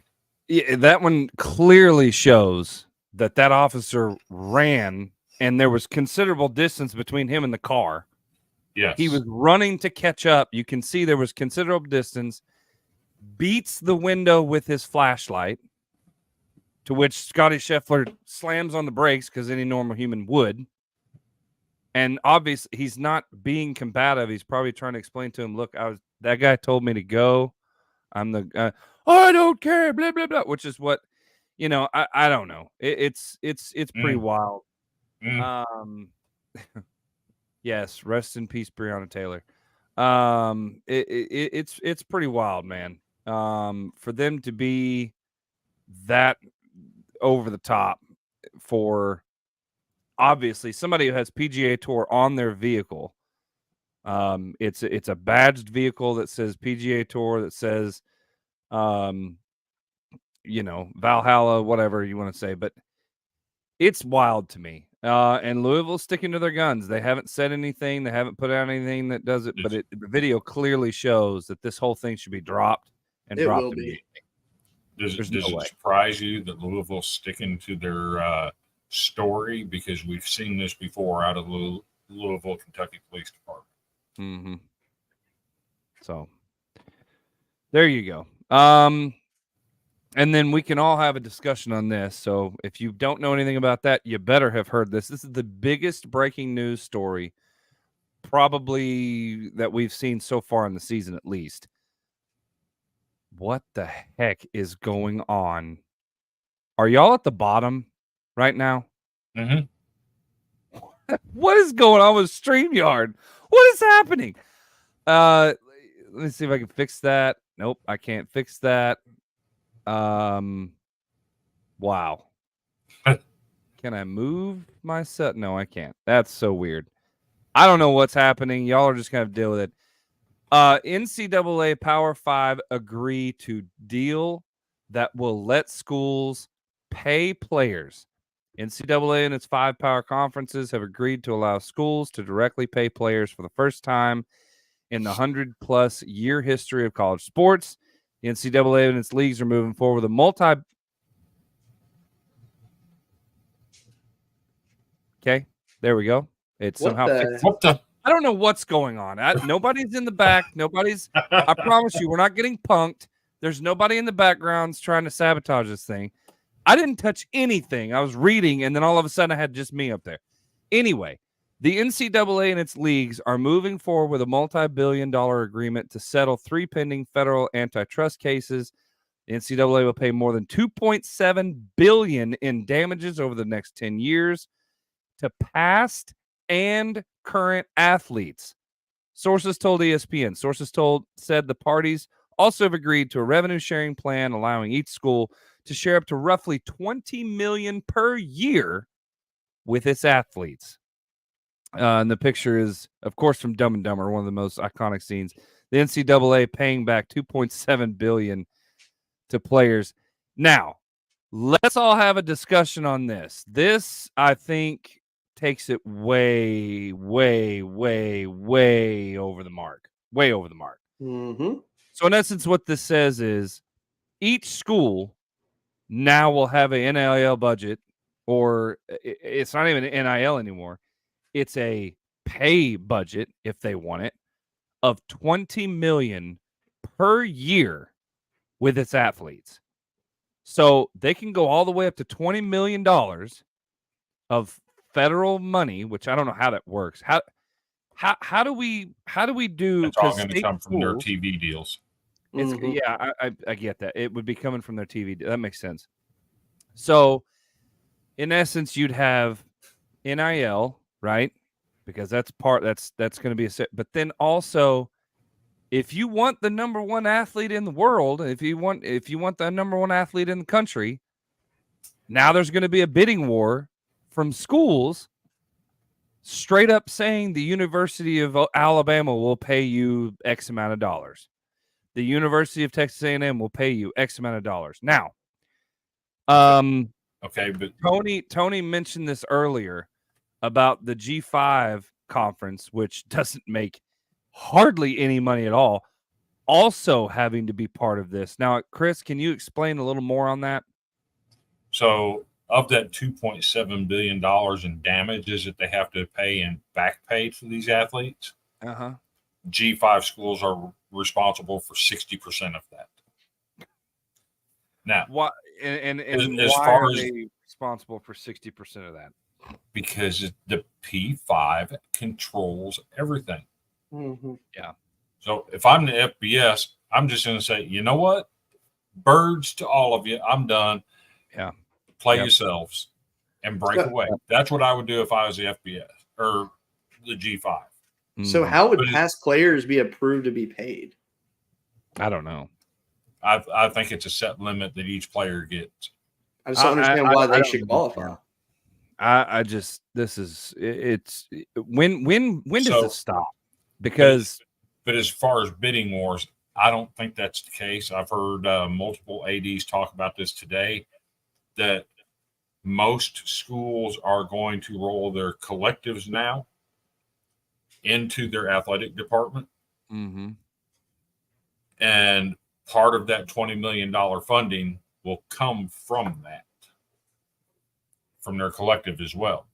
Yeah, that one clearly shows that officer ran and there was considerable distance between him and the car. Yes. He was running to catch up. You can see there was considerable distance, beats the window with his flashlight, to which Scotty Scheffler slams on the brakes because any normal human would. And obviously he's not being combative. He's probably trying to explain to him, look, that guy told me to go. I'm the I don't care, blah, blah, blah, which is what, I don't know. It's pretty wild. Yes, rest in peace, Breonna Taylor. It's pretty wild, man. for them to be that over the top for obviously somebody who has PGA Tour on their vehicle. It's a badged vehicle that says PGA Tour, that says, Valhalla, whatever you want to say, but it's wild to me. And Louisville's sticking to their guns. They haven't said anything. They haven't put out anything that does it, but the video clearly shows that this whole thing should be dropped and It dropped will be. immediately. Does There's it no way. surprise you that Louisville's sticking to their story? Because we've seen this before out of Louisville, Kentucky Police Department. Mm-hmm. So there you go. And then we can all have a discussion on this. So if you don't know anything about that, you better have heard this. This is the biggest breaking news story probably that we've seen so far in the season, at least. What the heck is going on? Are y'all at the bottom right now? Mm-hmm. What is going on with StreamYard? What is happening? Let me see if I can fix that. Nope, I can't fix that. Wow. Can I move myself? No, I can't. That's so weird. I don't know what's happening. Y'all are just gonna have to deal with it. NCAA Power 5 agree to deal that will let schools pay players. NCAA and its 5 power conferences have agreed to allow schools to directly pay players for the first time in the 100-plus year history of college sports. The NCAA and its leagues are moving forward with a Okay, there we go. It's somehow I don't know what's going on. Nobody's in the back. I promise you, we're not getting punked. There's nobody in the background trying to sabotage this thing. I didn't touch anything. I was reading, and then all of a sudden I had just me up there. Anyway, the NCAA and its leagues are moving forward with a multi-billion-dollar agreement to settle 3 pending federal antitrust cases. The NCAA will pay more than $2.7 billion in damages over the next 10 years to past and current athletes. Sources told ESPN. Said the parties also have agreed to a revenue-sharing plan allowing each school to share up to roughly $20 million per year with its athletes. And the picture is, of course, from Dumb and Dumber, one of the most iconic scenes. The NCAA paying back $2.7 billion to players. Now, let's all have a discussion on this. This, I think, takes it way, way, way, way over the mark. Way over the mark. Mm-hmm. So, in essence, what this says is each school now will have a NIL budget, or it's not even an NIL anymore. It's a pay budget, if they want it, of $20 million per year with its athletes. So they can go all the way up to $20 million of federal money, which I don't know how that works. How do we do? It's all going to come from their TV deals. It's, Yeah, I get that. It would be coming from their TV. That makes sense. So, in essence, you'd have NIL, right? Because that's going to be a set. But then also, if you want the number one athlete in the world, if you want the number one athlete in the country, now there's going to be a bidding war from schools straight up saying the University of Alabama will pay you X amount of dollars. The University of Texas A&M will pay you X amount of dollars. Now, okay, but Tony mentioned this earlier about the G5 conference, which doesn't make hardly any money at all, also having to be part of this. Now, Chris, can you explain a little more on that? So, of that $2.7 billion in damages that they have to pay and back pay to these athletes, G5 schools are responsible for 60% of that. Now, why and as why far are as they responsible for 60% of that? Because the P5 controls everything. Mm-hmm. Yeah. So if I'm the FBS, I'm just going to say, you know what? Birds to all of you. I'm done. Yeah. Play yourselves and break away. That's what I would do if I was the FBS or the G5. So how would past players be approved to be paid? I don't know. I think it's a set limit that each player gets. I just don't understand why they should qualify. I just it's when does So- this stop? Because But as far as bidding wars, I don't think that's the case. I've heard multiple ADs talk about this today, that most schools are going to roll their collectives now into their athletic department. And part of that $20 million funding will come from that, from their collective as well.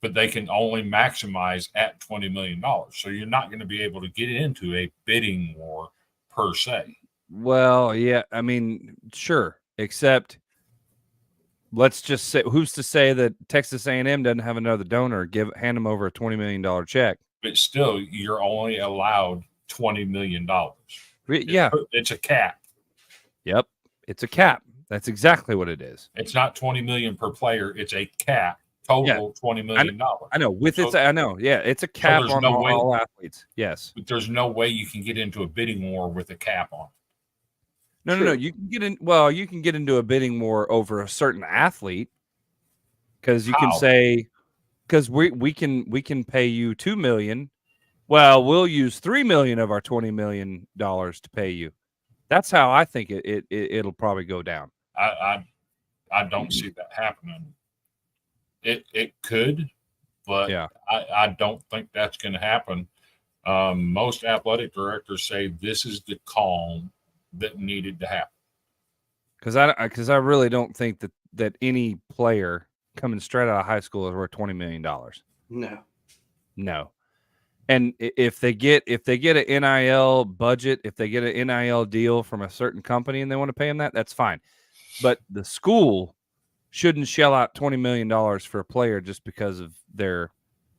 But they can only maximize at $20 million. So you're not going to be able to get into a bidding war per se. well, yeah, I mean, sure, except let's just say, who's to say that Texas A&M doesn't have another donor hand them over a $20 million check? But still, you're only allowed $20 million. Yeah, It's a cap. yep, it's a cap. That's exactly what it is. It's not 20 million per player. It's a cap. Total $20 million. I know. I know. Yeah, it's a cap there's on no way- all athletes. Yes. But there's no way you can get into a bidding war with a cap on it. No. You can get in. Well, you can get into a bidding war over a certain athlete because you can How? say, because we can pay you $2 million. Well, we'll use $3 million of our $20 million to pay you. That's how I think it'll probably go down. I don't see that happening. It could, but Yeah. I don't think that's going to happen. Most athletic directors say this is the calm that needed to happen. Because I really don't think that any player coming straight out of high school is worth $20 million. No. And if they get an NIL budget, if they get an NIL deal from a certain company and they want to pay them that's fine. But the school shouldn't shell out $20 million for a player just because of their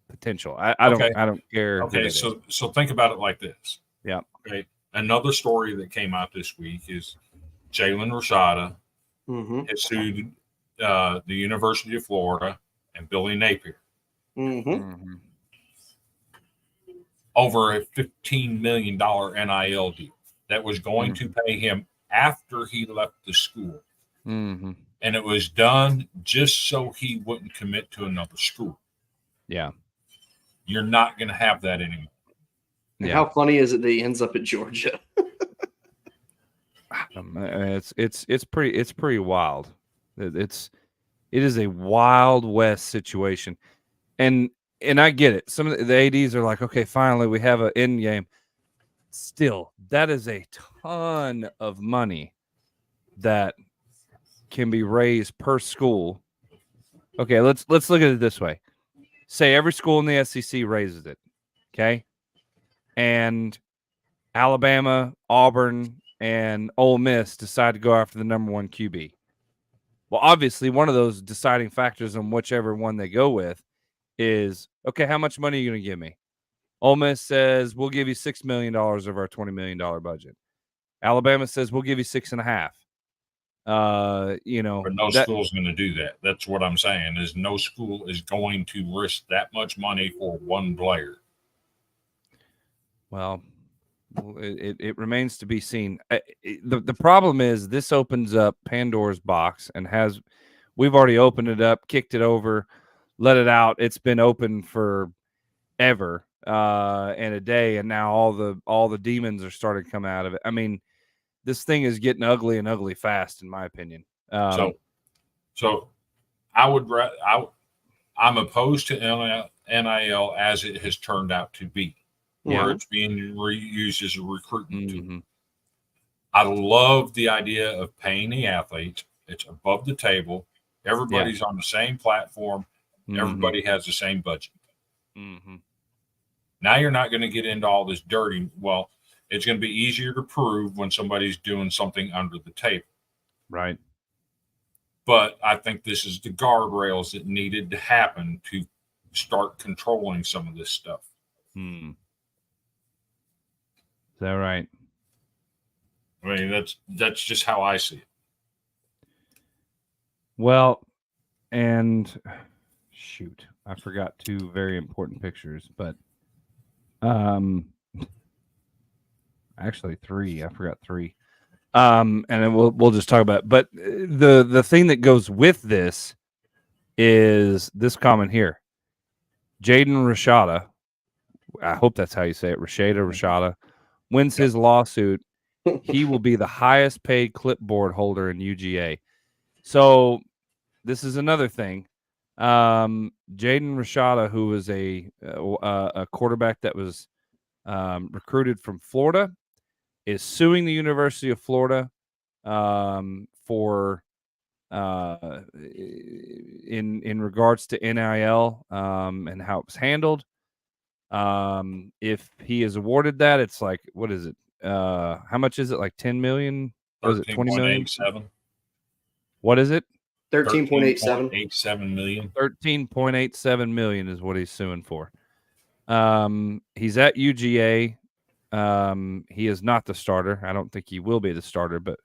potential. I don't care. who Okay, it is. so think about it like this. Yeah. Okay. Another story that came out this week is Jalen Rashada has sued the University of Florida and Billy Napier over a $15 million NIL deal that was going to pay him after he left the school. Mm-hmm. And it was done just so he wouldn't commit to another school. Yeah. You're not going to have that anymore. And how funny is it that he ends up at Georgia? It's pretty wild. It is a Wild West situation, and I get it. Some of the ADs are like, okay, finally we have an end game. Still, that is a ton of money that can be raised per school. Okay, let's look at it this way. Say every school in the SEC raises it, okay? And Alabama, Auburn, and Ole Miss decide to go after the number one QB. Well, obviously, one of those deciding factors on whichever one they go with is, okay, how much money are you going to give me? Ole Miss says, we'll give you $6 million of our $20 million budget. Alabama says, we'll give you $6.5. But no school's going to do that. That's what I'm saying, is no school is going to risk that much money for one player. Well, it remains to be seen. The problem is this opens up Pandora's box and we've already opened it up, kicked it over, let it out. It's been open for ever and a day, and now all the demons are starting to come out of it. I mean, this thing is getting ugly and ugly fast, in my opinion. So I'm opposed to NIL as it has turned out to be, where it's being reused as a recruitment tool. I love the idea of paying the athletes. It's above the table. Everybody's on the same platform. Everybody has the same budget. Now you're not going to get into all this dirty. Well, it's going to be easier to prove when somebody's doing something under the table. Right. But I think this is the guardrails that needed to happen to start controlling some of this stuff. Is that right? I mean, that's just how I see it. Well, and shoot, I forgot two very important pictures, but actually three. I forgot three. And then we'll just talk about it. But the thing that goes with this is this comment here. Jaden Rashada, I hope that's how you say it, Rashada, wins his lawsuit. He will be the highest paid clipboard holder in UGA. So this is another thing. Jaden Rashada, who was a quarterback that was recruited from Florida, is suing the University of Florida for in regards to NIL and how it was handled. If he is awarded that, it's like, what is it? How much is it? Like 10 million? Or is it 20 million? What is it? 13.87 million. 13.87 million is what he's suing for. He's at UGA. He is not the starter. I don't think he will be the starter, but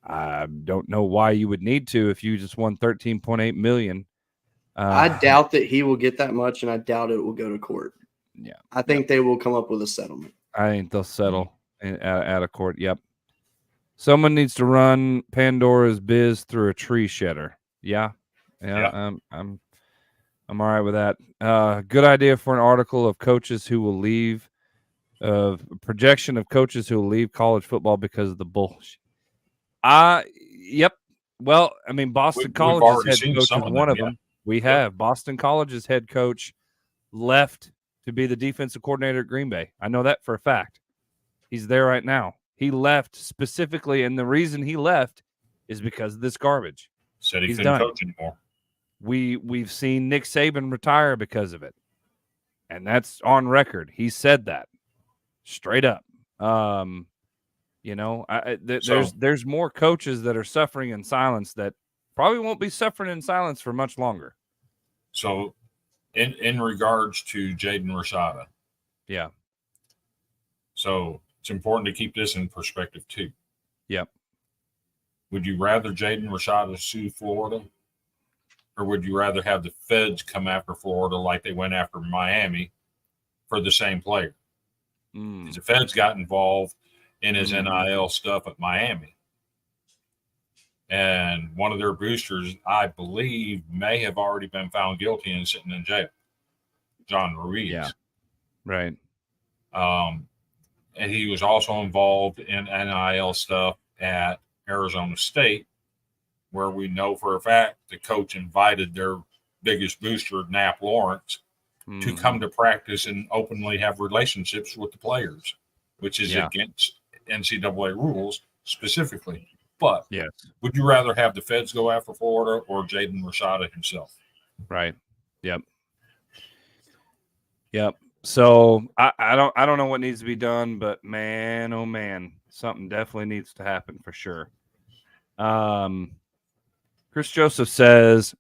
I don't know why you would need to if you just won 13.8 million. I doubt that he will get that much, and I doubt it will go to court. Yeah. I think they will come up with a settlement. I think they'll settle out of court. Yep. Someone needs to run Pandora's biz through a tree shedder. Yeah. I'm all right with that. Good idea for an article of coaches who will leave, projection of coaches who will leave college football because of the bullshit. Yep. Well, I mean, Boston College's head coach is one of them. We have Boston College's head coach left to be the defensive coordinator at Green Bay. I know that for a fact. He's there right now. He left specifically, and the reason he left is because of this garbage. Said he He's couldn't done. coach anymore. We've seen Nick Saban retire because of it, and that's on record. He said that straight up. There's more coaches that are suffering in silence that probably won't be suffering in silence for much longer. So, in regards to Jaden Rashada, yeah. So it's important to keep this in perspective too. Yep. Would you rather Jaden Rashada sue Florida, or would you rather have the feds come after Florida like they went after Miami for the same player? Because the feds got involved in his NIL stuff at Miami. And one of their boosters, I believe, may have already been found guilty and sitting in jail. John Ruiz. Yeah. Right. And he was also involved in NIL stuff at Arizona State, where we know for a fact the coach invited their biggest booster, Nap Lawrence, to come to practice and openly have relationships with the players, which is against NCAA rules specifically. But yes, would you rather have the feds go after Florida or Jaden Rashada himself? Right. Yep. So I don't know what needs to be done, but man, oh man, something definitely needs to happen for sure. Chris Joseph says,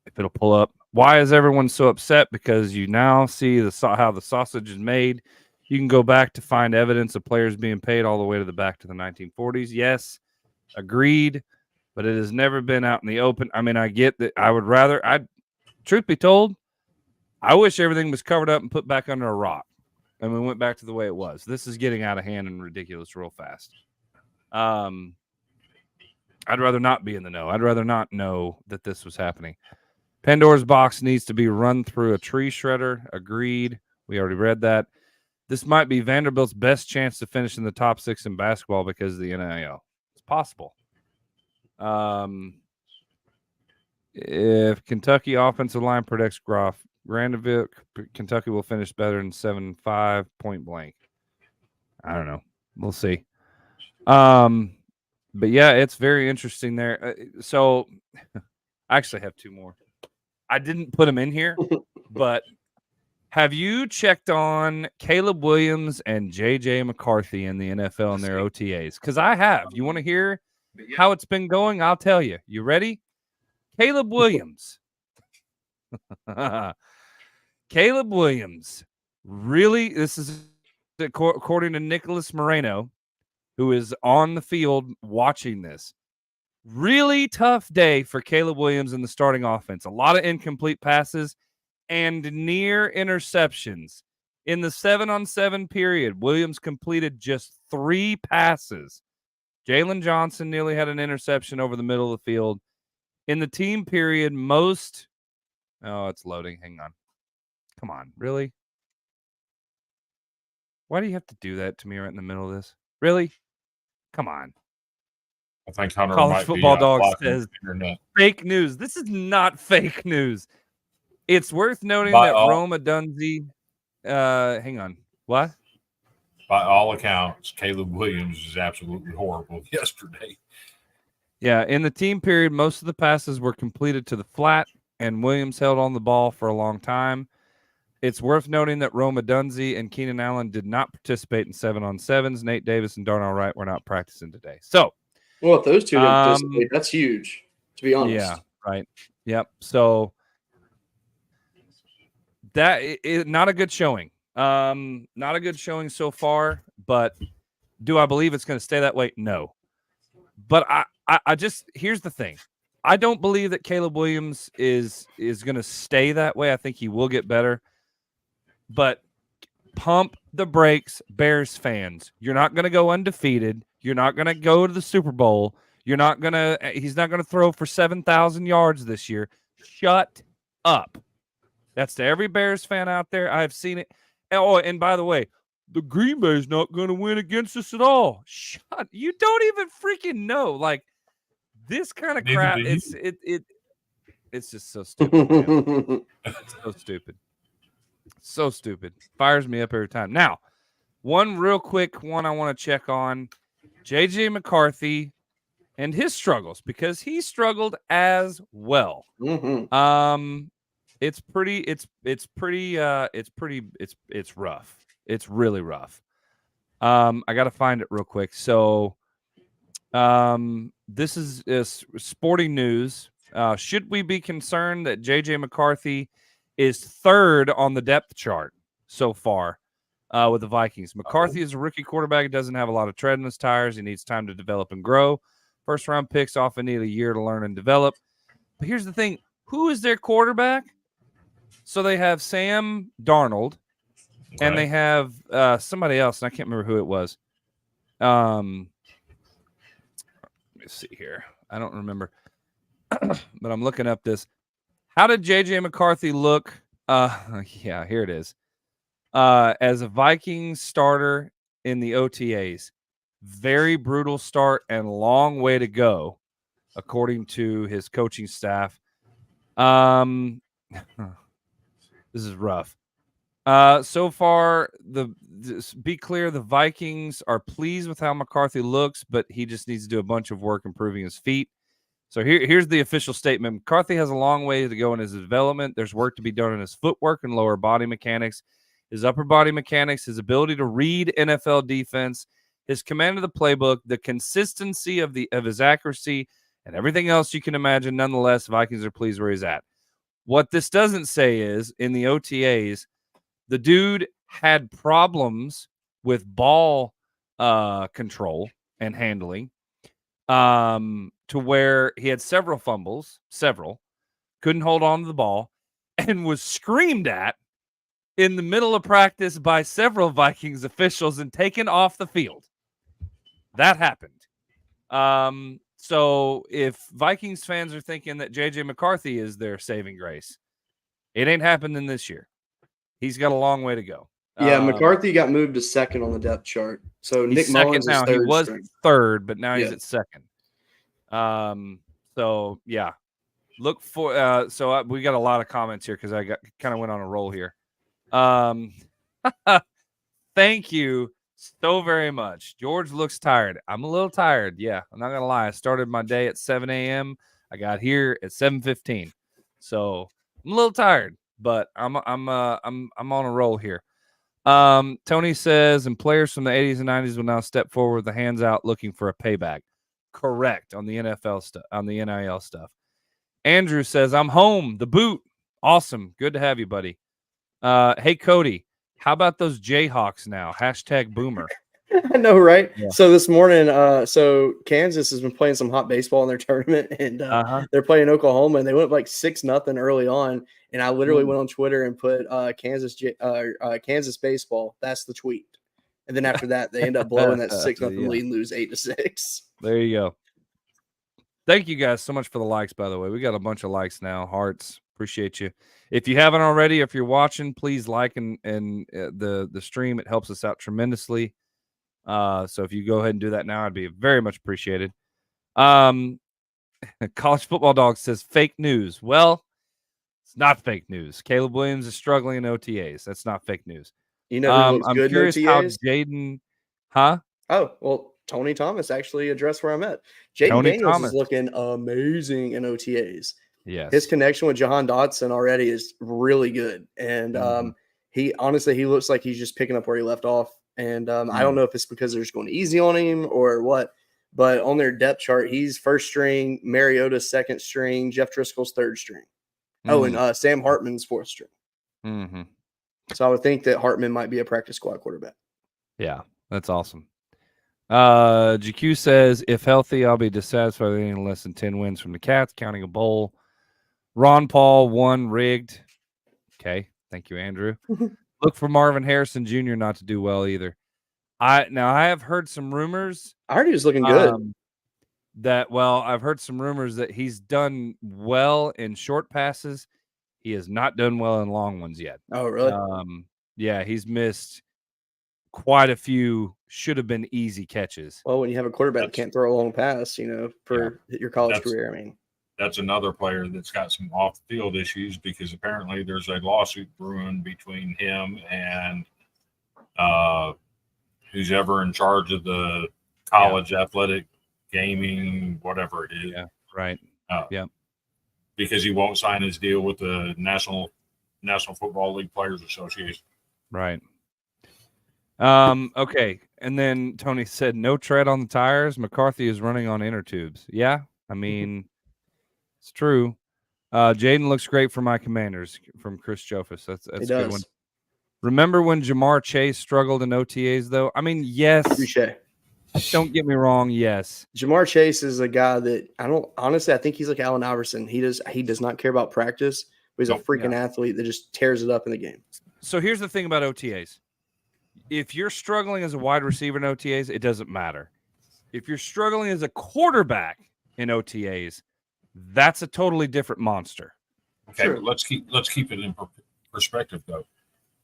if it'll pull up, why is everyone so upset? Because you now see how the sausage is made. You can go back to find evidence of players being paid all the way to the back to the 1940s. Yes, agreed, but it has never been out in the open. I mean, I get that. Truth be told, I wish everything was covered up and put back under a rock and we went back to the way it was. This is getting out of hand and ridiculous real fast. I'd rather not be in the know. I'd rather not know that this was happening. Pandora's box needs to be run through a tree shredder. Agreed. We already read that. This might be Vanderbilt's best chance to finish in the top 6 in basketball because of the NIL. It's possible. If Kentucky offensive line predicts Grandville, Kentucky will finish better than 7-5 point blank. I don't know. We'll see. But yeah, it's very interesting there. So I actually have 2 more. I didn't put them in here, but have you checked on Caleb Williams and J.J. McCarthy in the NFL and their OTAs? Because I have. You want to hear how it's been going? I'll tell you. You ready? Caleb Williams. Caleb Williams. Really, this is according to Nicholas Moreno, who is on the field watching this. Really tough day for Caleb Williams in the starting offense. A lot of incomplete passes and near interceptions. In the 7-on-7 period, Williams completed just 3 passes Jalen Johnson nearly had an interception over the middle of the field. In the team period, most... Oh, it's loading. Hang on. Come on. Really? Why do you have to do that to me right in the middle of this? Really? Come on. I think Hunter College might Football be Dog blocking says the internet. fake news. This is not fake news. It's worth noting By that all- Roma Dunze... hang on. What? By all accounts, Caleb Williams was absolutely horrible yesterday. Yeah, in the team period, most of the passes were completed to the flat, and Williams held on the ball for a long time. It's worth noting that Roma Dunze and Keenan Allen did not participate in 7-on-7s. Nate Davis and Darnell Wright were not practicing today. So, Well, if those two didn't participate, that's huge, to be honest. yeah, right. Yep. So that is not a good showing. Not a good showing so far, but do I believe it's going to stay that way? No. But I just, here's the thing. I don't believe that Caleb Williams is going to stay that way. I think he will get better. But pump the brakes, Bears fans. You're not going to go undefeated. You're not going to go to the Super Bowl. He's not going to throw for 7,000 yards this year. Shut up. That's to every Bears fan out there. I've seen it. Oh, and by the way, the Green Bay is not going to win against us at all. Shut. You don't even freaking know. Like, this kind of Neither crap. do you. It's just so stupid. Man. It's so stupid. So stupid. Fires me up every time. Now, one real quick one I want to check on. J.J. McCarthy and his struggles, because he struggled as well. Mm-hmm. It's rough. It's really rough. I got to find it real quick. So, this is sporting news. Should we be concerned that J.J. McCarthy is third on the depth chart so far with the Vikings? McCarthy is a rookie quarterback. He doesn't have a lot of tread in his tires. He needs time to develop and grow. First-round picks often need a year to learn and develop. But here's the thing. Who is their quarterback? So they have Sam Darnold, and they have somebody else, and I can't remember who it was. Let me see here. I don't remember. But I'm looking up this. How did J.J. McCarthy look? Yeah, here it is. As a Vikings starter in the OTAs. Very brutal start and long way to go, according to his coaching staff. This is rough. So far, be clear, the Vikings are pleased with how McCarthy looks, but he just needs to do a bunch of work improving his feet. So here's the official statement. McCarthy has a long way to go in his development. There's work to be done in his footwork and lower body mechanics, his upper body mechanics, his ability to read NFL defense, his command of the playbook, the consistency of his accuracy, and everything else you can imagine. Nonetheless, Vikings are pleased where he's at. What this doesn't say is, in the OTAs, the dude had problems with ball control and handling, to where he had several fumbles, couldn't hold on to the ball, and was screamed at in the middle of practice by several Vikings officials and taken off the field. That happened. So if Vikings fans are thinking that J.J. McCarthy is their saving grace, it ain't happening this year. He's got a long way to go. Yeah, McCarthy got moved to second on the depth chart. So Nick Mullins is third. He was string. third, but now he's Yeah. at second. So yeah, look for. So we got a lot of comments here because I kind of went on a roll here. Thank you so very much. George looks tired. I'm a little tired. Yeah, I'm not gonna lie. I started my day at 7 a.m. I got here at 7:15. So I'm a little tired, but I'm on a roll here. Tony says, and players from the 80s and 90s will now step forward with the hands out looking for a payback. Correct on the NFL stuff, on the NIL stuff. Andrew says, I'm home. The boot. Awesome. Good to have you, buddy. Hey, Cody, how about those Jayhawks now? #boomer. I know, right? Yeah. So this morning, so Kansas has been playing some hot baseball in their tournament, and they're playing Oklahoma, and they went up like 6-0 early on. And I literally went on Twitter and put Kansas baseball. That's the tweet. And then after that, they end up blowing that 6-0 Yeah. lead and lose 8-6. There you go. Thank you guys so much for the likes, by the way. We got a bunch of likes now. Hearts. Appreciate you. If you haven't already, if you're watching, please like and the stream. It helps us out tremendously. So if you go ahead and do that now, I'd be very much appreciated. College Football Dog says fake news. Well, it's not fake news. Caleb Williams is struggling in OTAs. That's not fake news. You know who looks I'm good curious in how OTAs? Jaden, huh? Oh, well, Tony Thomas actually addressed where I'm at. Jaden Tony Daniels Thomas. is looking amazing in OTAs. Yes. His connection with Jahan Dotson already is really good. And he looks like he's just picking up where he left off. And I don't know if it's because they're just going easy on him or what, but on their depth chart, he's first string, Mariota's second string, Jeff Driscoll's third string. Oh, and Sam Hartman's fourth string. Mm-hmm. So I would think that Hartman might be a practice squad quarterback. Yeah, that's awesome. GQ says, if healthy, I'll be dissatisfied with anything less than 10 wins from the Cats, counting a bowl. Ron Paul, 1 rigged. Okay, thank you, Andrew. Look for Marvin Harrison Jr. not to do well either. I have heard some rumors. I heard he was looking good. I've heard some rumors that he's done well in short passes. He has not done well in long ones yet. Oh, really? Yeah, he's missed quite a few should have been easy catches. Well, when you have a quarterback that can't throw a long pass, for your college career, that's another player that's got some off-field issues because apparently there's a lawsuit brewing between him and who's ever in charge of the college athletic gaming, whatever it is. Yeah, right. Because he won't sign his deal with the National Football League Players Association. Right. Okay. And then Tony said, no tread on the tires. McCarthy is running on inner tubes. Yeah. I mean, it's true. Jaden looks great for my Commanders from Chris Jofus. That's a good one. Remember when Jamar Chase struggled in OTAs, though? I mean, yes. Touché. Don't get me wrong. Yes. Jamar Chase is a guy that I think he's like Allen Iverson. He does not care about practice, but he's a freaking athlete that just tears it up in the game. So here's the thing about OTAs. If you're struggling as a wide receiver in OTAs, it doesn't matter. If you're struggling as a quarterback in OTAs, that's a totally different monster. Okay, but let's keep it in perspective, though.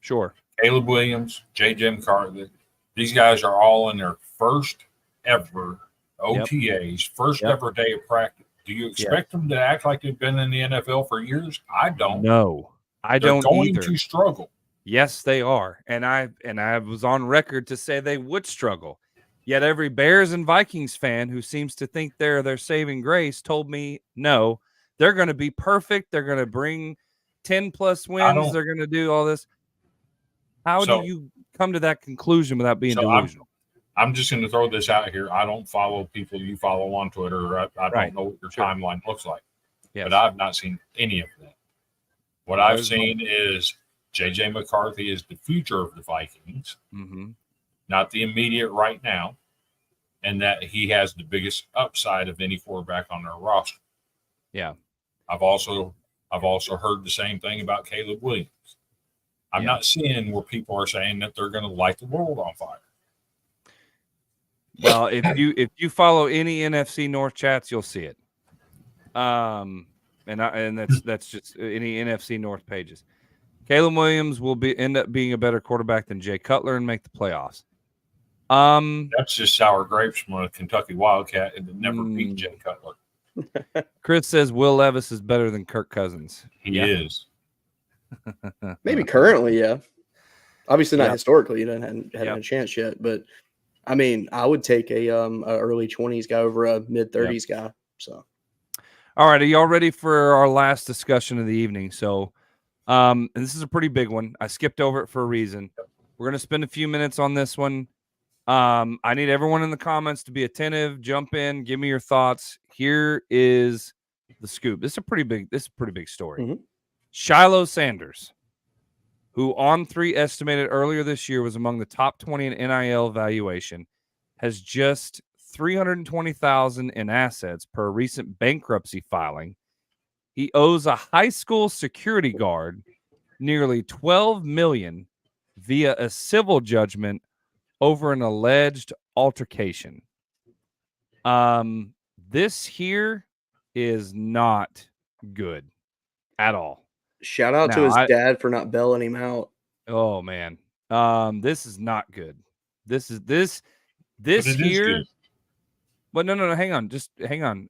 Sure. Caleb Williams, J.J. McCarthy, these guys are all in their first ever OTAs, first ever day of practice. Do you expect them to act like they've been in the NFL for years? I don't. No, I don't going either. to struggle. Yes, they are. And I was on record to say they would struggle. Yet every Bears and Vikings fan who seems to think they're their saving grace told me, no, they're going to be perfect. They're going to bring 10-plus wins. They're going to do all this. How do you come to that conclusion without being delusional? I'm just going to throw this out here. I don't follow people you follow on Twitter. I don't know what your timeline looks like. Yes. But I've not seen any of that. What I've seen is J.J. McCarthy is the future of the Vikings, not the immediate right now, and that he has the biggest upside of any quarterback on their roster. Yeah. I've also heard the same thing about Caleb Williams. I'm not seeing where people are saying that they're going to light the world on fire. Well, if you follow any NFC North chats, you'll see it. And that's just any NFC North pages. Caleb Williams will end up being a better quarterback than Jay Cutler and make the playoffs. That's just sour grapes from a Kentucky Wildcat and never beat Jay Cutler. Chris says Will Levis is better than Kirk Cousins. He is. Maybe currently, yeah. Obviously not historically. You hadn't had a chance yet, but I mean, I would take a early 20s guy over a mid 30s guy. So, all right, are y'all ready for our last discussion of the evening? So, and this is a pretty big one. I skipped over it for a reason. We're going to spend a few minutes on this one. I need everyone in the comments to be attentive, jump in, give me your thoughts. Here is the scoop. This is a pretty big story. Shiloh Sanders, who On3 estimated earlier this year was among the top 20 in NIL valuation, has just $320,000 in assets per a recent bankruptcy filing. He owes a high school security guard nearly $12 million via a civil judgment over an alleged altercation. This here is not good at all. Shout out to his dad for not bailing him out. Oh man. This is not good. This here. But no, hang on. Just hang on.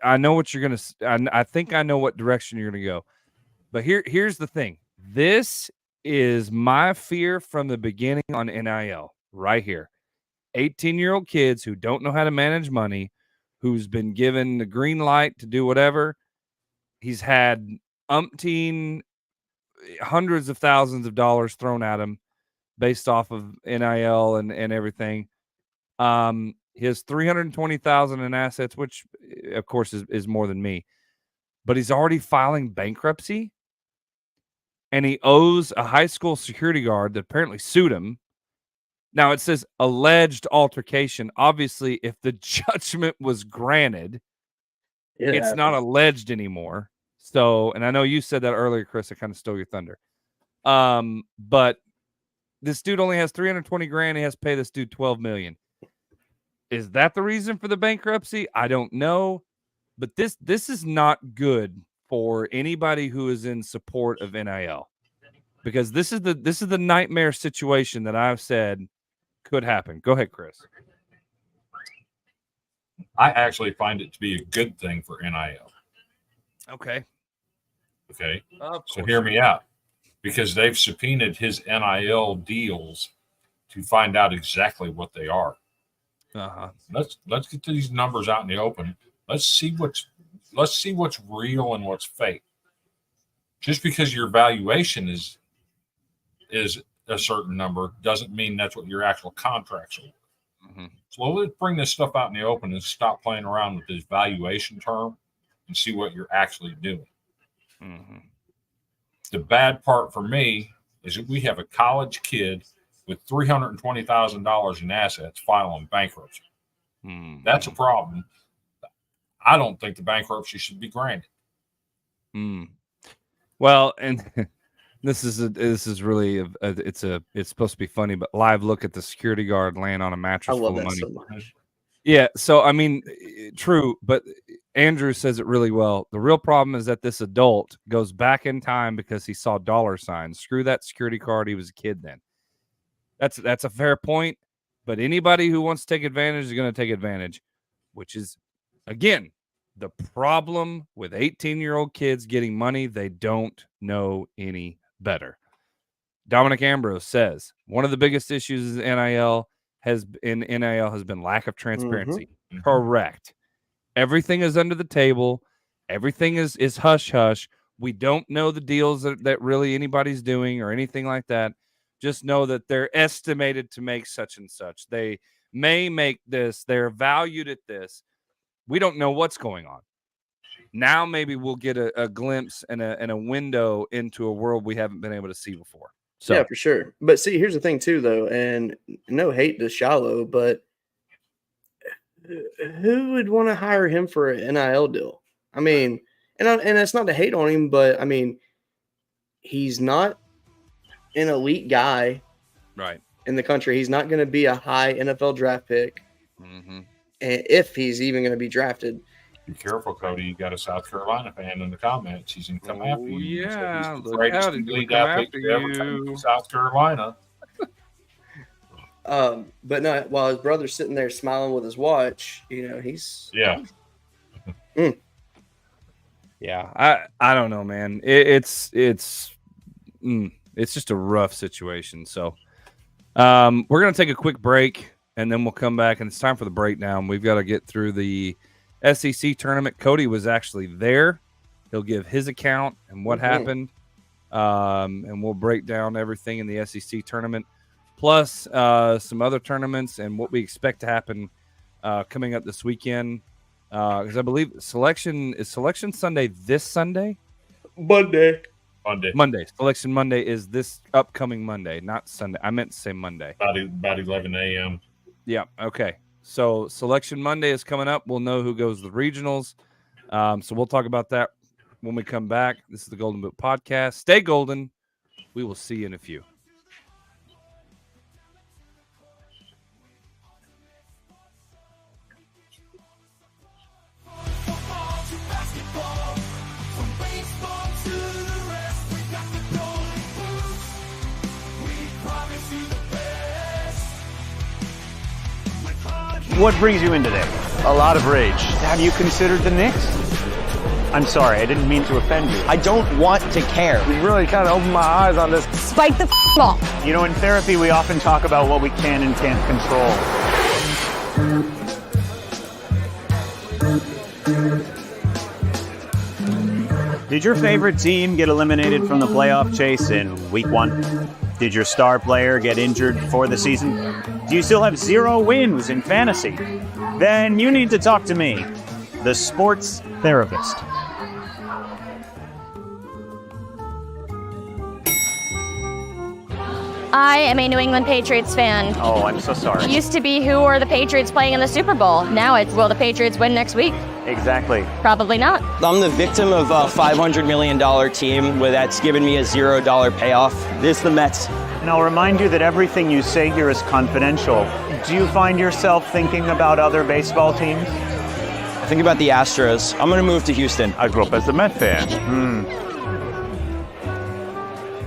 I know what you're gonna. I think I know what direction you're gonna go. But here's the thing. This is my fear from the beginning on NIL. Right here, 18-year-old kids who don't know how to manage money, who's been given the green light to do whatever. He's had umpteen hundreds of thousands of dollars thrown at him based off of NIL and everything. He has $320,000 in assets, which of course is more than me, but he's already filing bankruptcy, and he owes a high school security guard that apparently sued him. Now it says alleged altercation. Obviously, if the judgment was granted, it's not alleged anymore. So, and I know you said that earlier, Chris, I kind of stole your thunder. But this dude only has $320,000. He has to pay this dude $12 million. Is that the reason for the bankruptcy? I don't know. But this is not good for anybody who is in support of NIL. Because this is the nightmare situation that I've said could happen. Go ahead, Chris. I actually find it to be a good thing for NIL. Okay. So hear me out, because they've subpoenaed his NIL deals to find out exactly what they are. Let's get these numbers out in the open. Let's see what's real and what's fake. Just because your valuation is a certain number doesn't mean that's what your actual contracts are. So let's bring this stuff out in the open and stop playing around with this valuation term and see what you're actually doing. The bad part for me is that we have a college kid with $320,000 in assets filing bankruptcy. That's a problem. I don't think the bankruptcy should be granted. Well, and this is really it's supposed to be funny, but live look at the security guard laying on a mattress full of money. So much. Yeah, so I mean, true, but Andrew says it really well. The real problem is that this adult goes back in time because he saw dollar signs. Screw that security guard. He was a kid then. That's a fair point, but anybody who wants to take advantage is going to take advantage, which is, again, the problem with 18-year-old kids getting money. They don't know any better. Dominic Ambrose says one of the biggest issues in NIL has been lack of transparency. Correct. Everything is under the table. Everything is hush hush. We don't know the deals that really anybody's doing or anything like that. Just know that they're estimated to make such and such. They may make this. They're valued at this. We don't know what's going on. Now maybe we'll get a glimpse and a window into a world we haven't been able to see before. So. Yeah, for sure. But see, here's the thing too, though, and no hate to Shallow, but who would want to hire him for an NIL deal? I mean, and it's not to hate on him, but I mean, he's not an elite guy, right, in the country. He's not going to be a high NFL draft pick, and if he's even going to be drafted. Be careful, Cody. You got a South Carolina fan in the comments. He's going to come after you. Yeah, he's the greatest elite athlete to ever come to South Carolina. But no, while his brother's sitting there smiling with his watch, he's Yeah, I don't know, man. It's just a rough situation. So we're gonna take a quick break and then we'll come back, and it's time for the breakdown. We've got to get through the SEC tournament. Cody was actually there. He'll give his account and what happened, and we'll break down everything in the SEC tournament, plus some other tournaments and what we expect to happen coming up this weekend. Because I believe Selection Sunday this Sunday? Monday. Selection Monday is this upcoming Monday, not Sunday. I meant to say Monday. About 11 a.m. Yeah, okay. So Selection Monday is coming up. We'll know who goes to the regionals. So we'll talk about that when we come back. This is the Golden Boot Podcast. Stay golden. We will see you in a few. What brings you in today? A lot of rage. Have you considered the Knicks? I'm sorry, I didn't mean to offend you. I don't want to care. You really kind of opened my eyes on this. Spike the ball. You know, in therapy, we often talk about what we can and can't control. Did your favorite team get eliminated from the playoff chase in week 1? Did your star player get injured for the season? Do you still have 0 wins in fantasy? Then you need to talk to me, the sports therapist. I am a New England Patriots fan. Oh, I'm so sorry. It used to be who are the Patriots playing in the Super Bowl. Now it's will the Patriots win next week? Exactly. Probably not. I'm the victim of a $500 million team where that's given me a $0 payoff. This is the Mets. And I'll remind you that everything you say here is confidential. Do you find yourself thinking about other baseball teams? I think about the Astros. I'm going to move to Houston. I grew up as a Met fan.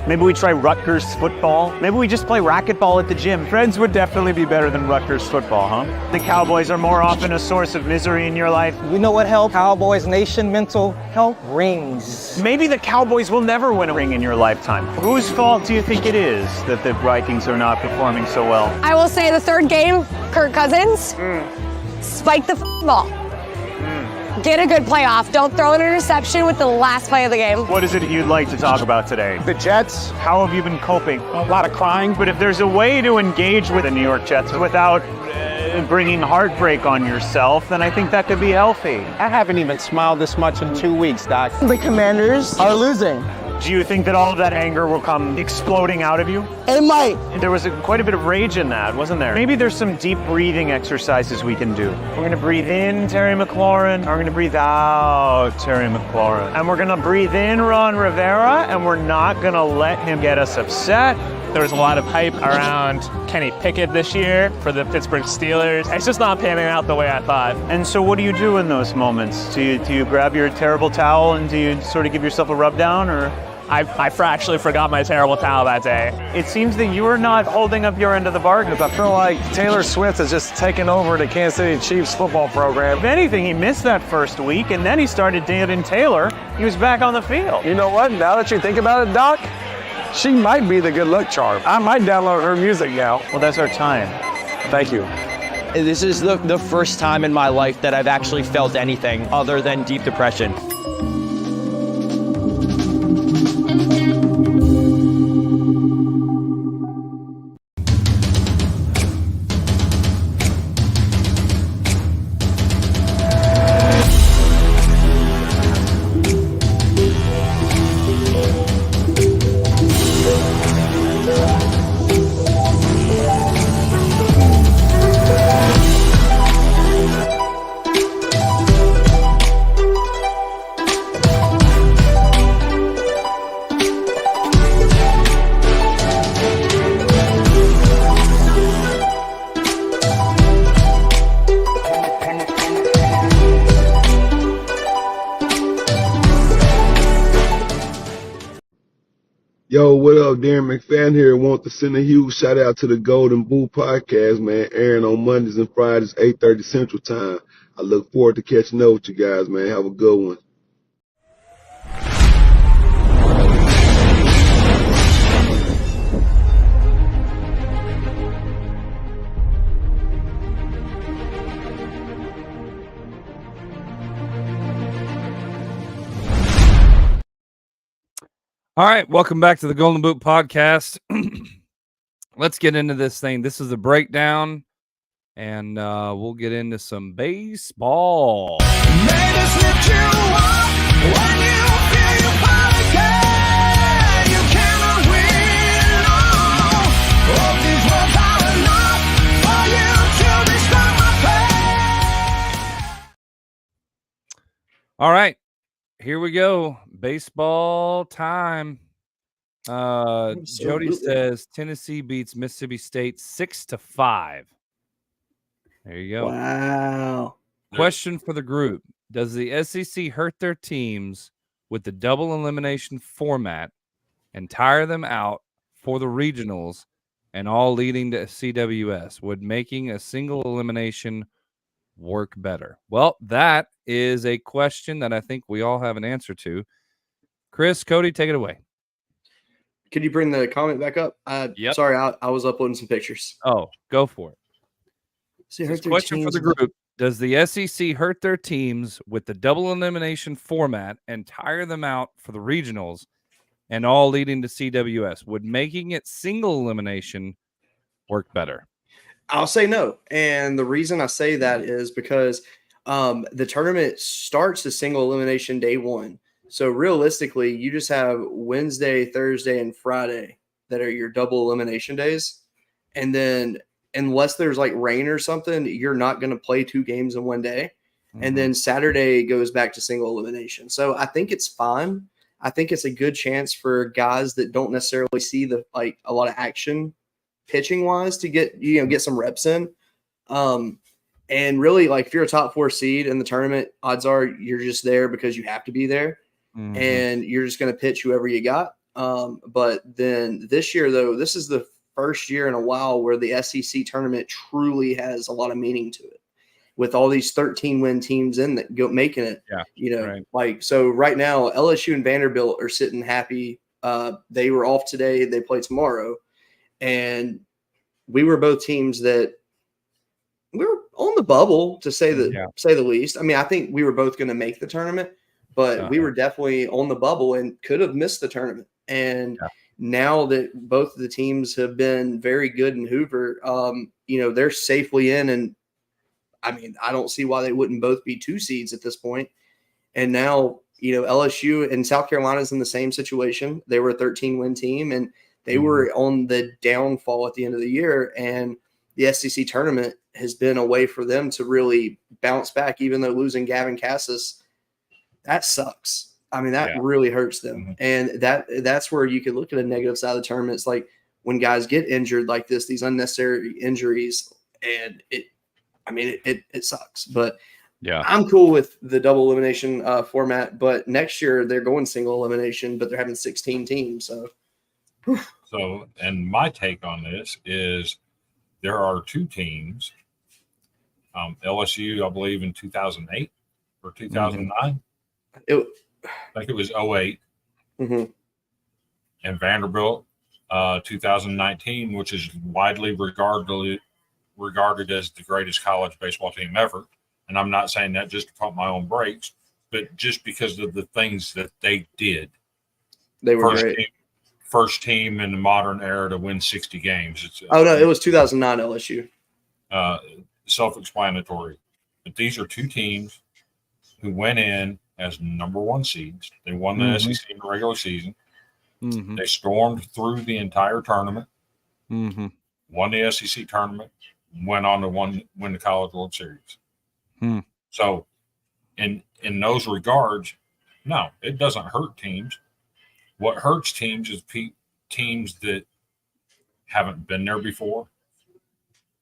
Maybe we try Rutgers football. Maybe we just play racquetball at the gym. Friends would definitely be better than Rutgers football, huh? The Cowboys are more often a source of misery in your life. You know what helps Cowboys Nation mental health? Rings. Maybe the Cowboys will never win a ring in your lifetime. Whose fault do you think it is that the Vikings are not performing so well? I will say the third game, Kirk Cousins, spike the ball. Get a good playoff. Don't throw an interception with the last play of the game. What is it you'd like to talk about today? The Jets. How have you been coping? A lot of crying. But if there's a way to engage with the New York Jets without bringing heartbreak on yourself, then I think that could be healthy. I haven't even smiled this much in 2 weeks, Doc. The Commanders are losing. Do you think that all of that anger will come exploding out of you? It might. There was quite a bit of rage in that, wasn't there? Maybe there's some deep breathing exercises we can do. We're going to breathe in Terry McLaurin, and we're going to breathe out Terry McLaurin. And we're going to breathe in Ron Rivera, and we're not going to let him get us upset. There was a lot of hype around Kenny Pickett this year for the Pittsburgh Steelers. It's just not panning out the way I thought. And so what do you do in those moments? Do you grab your terrible towel and do you sort of give yourself a rub down, or? I actually forgot my terrible towel that day. It seems that you are not holding up your end of the bargain. I feel like Taylor Swift has just taken over the Kansas City Chiefs football program. If anything, he missed that first week, and then he started dating Taylor. He was back on the field. You know what? Now that you think about it, Doc, she might be the good luck charm. I might download her music now. Well, that's our time. Thank you. This is the first time in my life that I've actually felt anything other than deep depression. Yo, what up? Darren McFadden here. Want to send a huge shout out to the Golden Boot Podcast, man. Airing on Mondays and Fridays, 8:30 Central Time. I look forward to catching up with you guys, man. Have a good one. All right, welcome back to the Golden Boot Podcast. Let's get into this thing. This is a breakdown, and we'll get into some baseball. All right, here we go. Baseball time. Jody says Tennessee beats Mississippi State 6-5. There you go. Wow. Question for the group. Does the SEC hurt their teams with the double elimination format and tire them out for the regionals and all leading to CWS? Would making a single elimination work better? Well, that is a question that I think we all have an answer to. Chris, Cody, take it away. Could you bring the comment back up? Yep. Sorry, I was uploading some pictures. Oh, go for it. See, This question for the group: does the SEC hurt their teams with the double elimination format and tire them out for the regionals, and all leading to CWS? Would making it single elimination work better? I'll say no. And the reason I say that is because the tournament starts the single elimination day one. So realistically, you just have Wednesday, Thursday, and Friday that are your double elimination days. And then unless there's like rain or something, you're not going to play 2 games in one day. And then Saturday goes back to single elimination. So I think it's fine. I think it's a good chance for guys that don't necessarily see a lot of action pitching wise to get some reps in. And really, like, if you're a top 4 seed in the tournament, odds are you're just there because you have to be there. And you're just going to pitch whoever you got. But then this year, though, this is the first year in a while where the SEC tournament truly has a lot of meaning to it, with all these 13-win teams in that go making it. So right now, LSU and Vanderbilt are sitting happy. They were off today. They play tomorrow. And we were both teams that we were on the bubble, to say the least. I mean, I think we were both going to make the tournament, but we were definitely on the bubble and could have missed the tournament. And now that both of the teams have been very good in Hoover, they're safely in. And I mean, I don't see why they wouldn't both be 2 seeds at this point. And now, LSU and South Carolina's in the same situation. They were a 13-win team, and they were on the downfall at the end of the year. And the SEC tournament has been a way for them to really bounce back, even though losing Gavin Cassis, that sucks. I mean, that really hurts them. And that's where you could look at a negative side of the tournament. It's like when guys get injured like this, these unnecessary injuries, and it sucks. But I'm cool with the double elimination format. But next year they're going single elimination, but they're having 16 teams. So, and my take on this is there are 2 teams, LSU, I believe in 2008 or 2009. I think it was 08. And Vanderbilt, 2019, which is widely regarded as the greatest college baseball team ever. And I'm not saying that just to pump my own brakes, but just because of the things that they did. They were great. First team in the modern era to win 60 games. It was 2009 LSU. Self-explanatory. But these are 2 teams who went in as number 1 seeds. They won the SEC in the regular season. They stormed through the entire tournament, won the SEC tournament, went on to win the College World Series. So in those regards, no, it doesn't hurt teams. What hurts teams is teams that haven't been there before,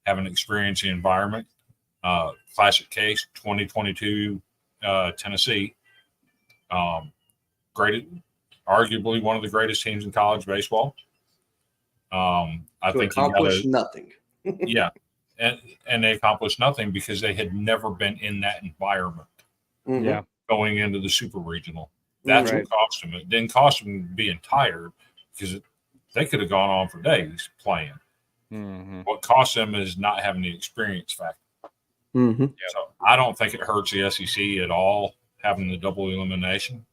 haven't experienced the environment. Classic case, 2022 Tennessee. Arguably one of the greatest teams in college baseball. I think accomplished nothing. And they accomplished nothing because they had never been in that environment. Going into the super regional. That's what cost them. It didn't cost them being tired, because they could have gone on for days playing. What cost them is not having the experience factor. So I don't think it hurts the SEC at all having the double elimination.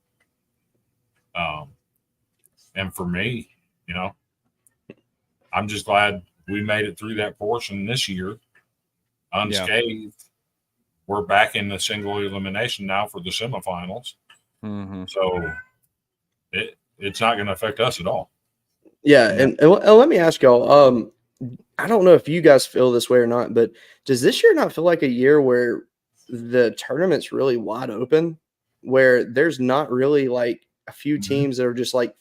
And for me, I'm just glad we made it through that portion this year unscathed. We're back in the single elimination now for the semifinals. So it's not going to affect us at all. And let me ask y'all, I don't know if you guys feel this way or not, but does this year not feel like a year where the tournament's really wide open, where there's not really like a few teams that are just like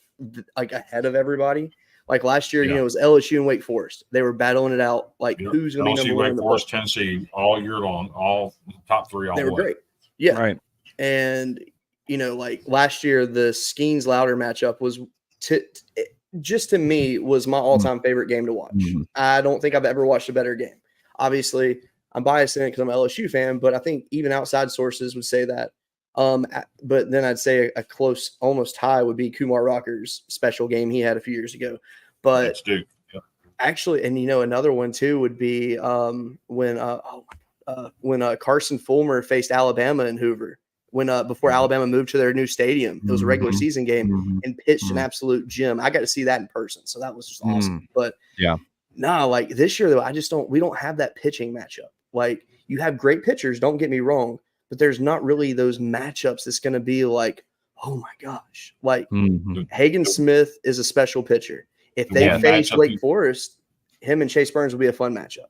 ahead of everybody? Like last year, it was LSU and Wake Forest. They were battling it out. Like who's going to be number 1? Wake Forest, Tennessee, all year long, all top 3 all they were great. And like last year, the Skeens Louder matchup was just to me was my all-time favorite game to watch. I don't think I've ever watched a better game. Obviously, I'm biased in it because I'm an LSU fan, but I think even outside sources would say that. But then I'd say a close, almost tie would be Kumar Rocker's special game he had a few years ago. But That's Duke. Yeah. actually, and another one too would be when Carson Fulmer faced Alabama in Hoover. When before Alabama moved to their new stadium, it was a regular season game and pitched an absolute gem. I got to see that in person, so that was just awesome. But yeah, no, like this year though, we don't have that pitching matchup. Like you have great pitchers, don't get me wrong, but there's not really those matchups that's going to be like, oh my gosh, like Hagen Smith is a special pitcher. If they face Wake Forest, him and Chase Burns will be a fun matchup.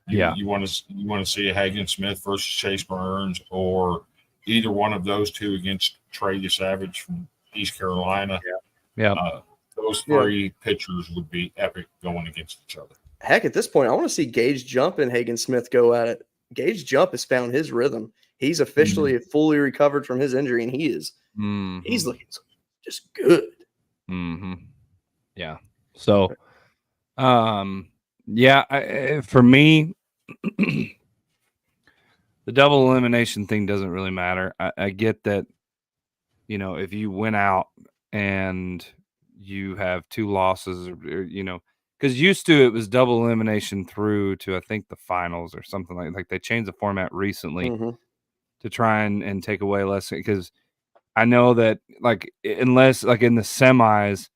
You want to see a Hagen Smith versus Chase Burns, or either one of those two against Trey Savage from East Carolina. Those three pitchers would be epic going against each other. Heck, at this point, I want to see Gage Jump and Hagen Smith go at it. Gage Jump has found his rhythm. He's officially fully recovered from his injury, and he's looking just good. Yeah. So, for me, the double elimination thing doesn't really matter. I get that, if you win out and you have 2 losses, or because used to it was double elimination through to I think the finals or something like they changed the format recently to try and take away less, because I know that unless in the semis,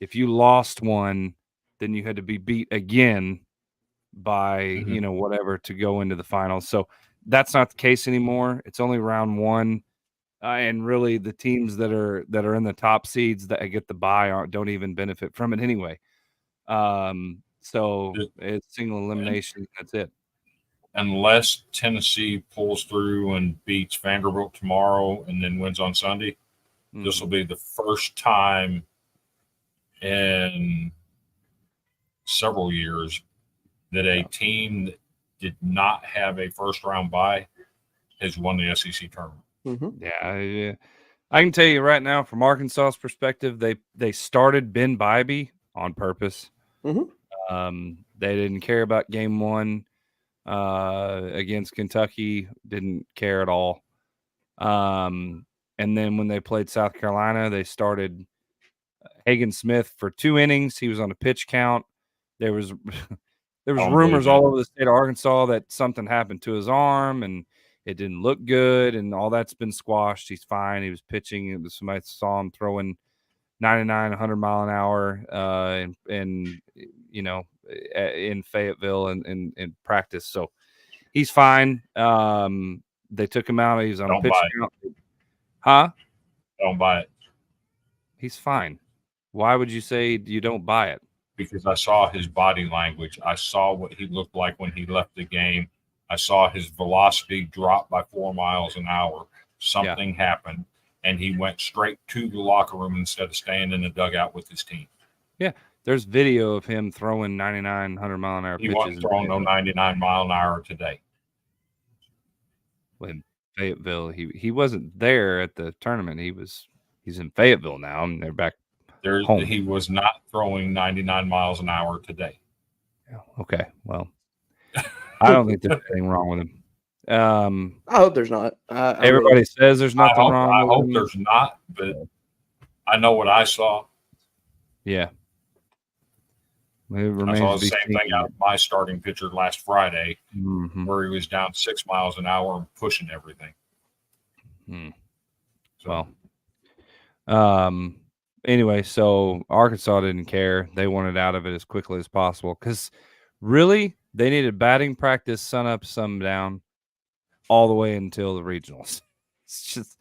if you lost one, then you had to be beat again by whatever to go into the finals. So that's not the case anymore. It's only round 1, and really the teams that are in the top seeds that get the bye don't even benefit from it anyway. So it's single elimination. That's it. Unless Tennessee pulls through and beats Vanderbilt tomorrow and then wins on Sunday, this will be the first time in several years that a team that did not have a first round bye has won the SEC tournament. Yeah, I can tell you right now, from Arkansas's perspective, they started Ben Bybee on purpose. They didn't care about game 1 against Kentucky, didn't care at all. And then when they played South Carolina, they started Hagen Smith for 2 innings. He was on a pitch count. There was rumors all over the state of Arkansas that something happened to his arm and it didn't look good, and all that's been squashed. He's fine. He was pitching. Somebody saw him throwing 99, 100 mile an hour, in Fayetteville and in practice. So he's fine. They took him out. He was on a pitch count. Huh? Don't buy it. He's fine. Why would you say you don't buy it? Because I saw his body language. I saw what he looked like when he left the game. I saw his velocity drop by 4 miles an hour. Something happened, and he went straight to the locker room instead of staying in the dugout with his team. Yeah, there's video of him throwing 99, 100 mile an hour pitches. He wasn't throwing no 99 mile an hour today. In Fayetteville, he wasn't there at the tournament. He's in Fayetteville now, and they're back home. He was not throwing 99 miles an hour today. Okay, well, I don't think there's anything wrong with him. I hope there's not. Everybody says there's nothing wrong with him. I hope there's not, but I know what I saw. Yeah. I saw the same thing out of my starting pitcher last Friday, where he was down 6 miles an hour and pushing everything. Well, anyway, so Arkansas didn't care. They wanted out of it as quickly as possible because really they needed batting practice sun up, sun down all the way until the regionals. It's just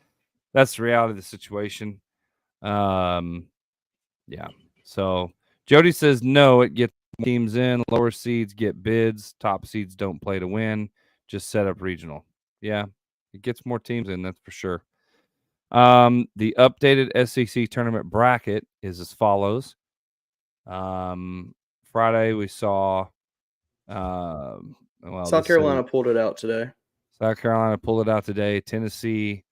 that's the reality of the situation. Yeah. So Jody says no, it gets teams in, lower seeds get bids, top seeds don't play to win, just set up regional. Yeah, it gets more teams in, that's for sure. The updated SEC tournament bracket is as follows. Friday we saw South Carolina pulled it out today. South Carolina pulled it out today. Tennessee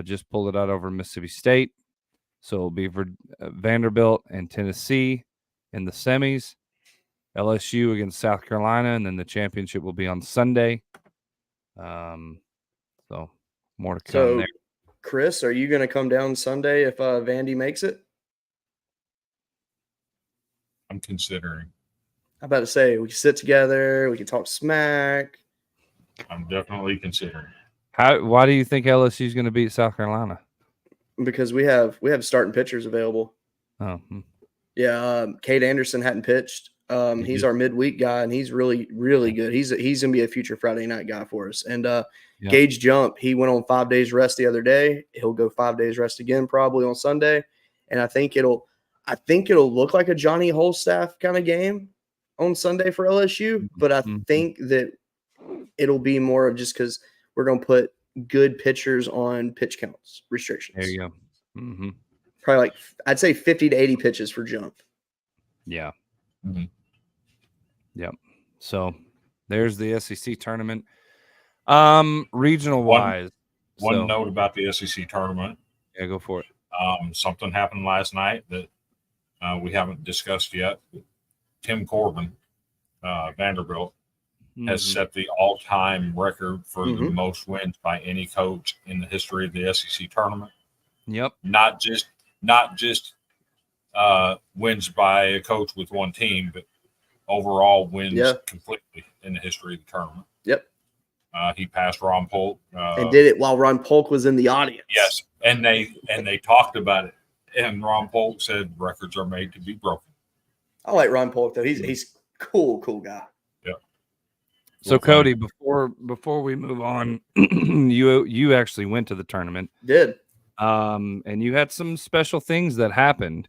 just pulled it out over Mississippi State. So it'll be for Vanderbilt and Tennessee in the semis. LSU against South Carolina, and then the championship will be on Sunday. So more to come So, there. Chris, are you going to come down Sunday if Vandy makes it? I'm considering. I'm about to say we can sit together, we can talk smack. I'm definitely considering. Why do you think LSU is going to beat South Carolina? Because we have starting pitchers available. Oh, yeah. Cade Anderson hadn't pitched. He's our midweek guy, and he's really, really good. He's going to be a future Friday night guy for us. And Gage Jump, he went on 5 days rest the other day. He'll go 5 days rest again probably on Sunday. And I think it'll look like a Johnny Holstaff kind of game on Sunday for LSU, but I think that it'll be more of just because we're going to put good pitchers on pitch counts restrictions. There you go. Mm-hmm. Probably like, I'd say 50 to 80 pitches for Jump. Yeah. Mm-hmm. Yep. So there's the SEC tournament. Regional wise. One note about the SEC tournament. Yeah, go for it. Something happened last night that we haven't discussed yet. Tim Corbin, Vanderbilt, has set the all-time record for the most wins by any coach in the history of the SEC tournament. Yep. Not just wins by a coach with one team, but overall wins completely in the history of the tournament. Yep. He passed Ron Polk. And did it while Ron Polk was in the audience. Yes, and they talked about it. And Ron Polk said records are made to be broken. I like Ron Polk though. He's cool guy. Yeah. So Cody, before we move on, you actually went to the tournament. Did. And you had some special things that happened.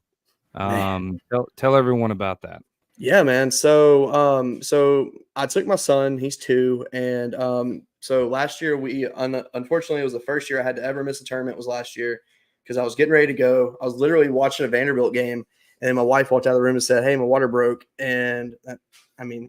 Tell everyone about that. Yeah, man. So I took my son, he's 2. And so last year unfortunately, it was the first year I had to ever miss a tournament was last year because I was getting ready to go. I was literally watching a Vanderbilt game, and then my wife walked out of the room and said, "Hey, my water broke." And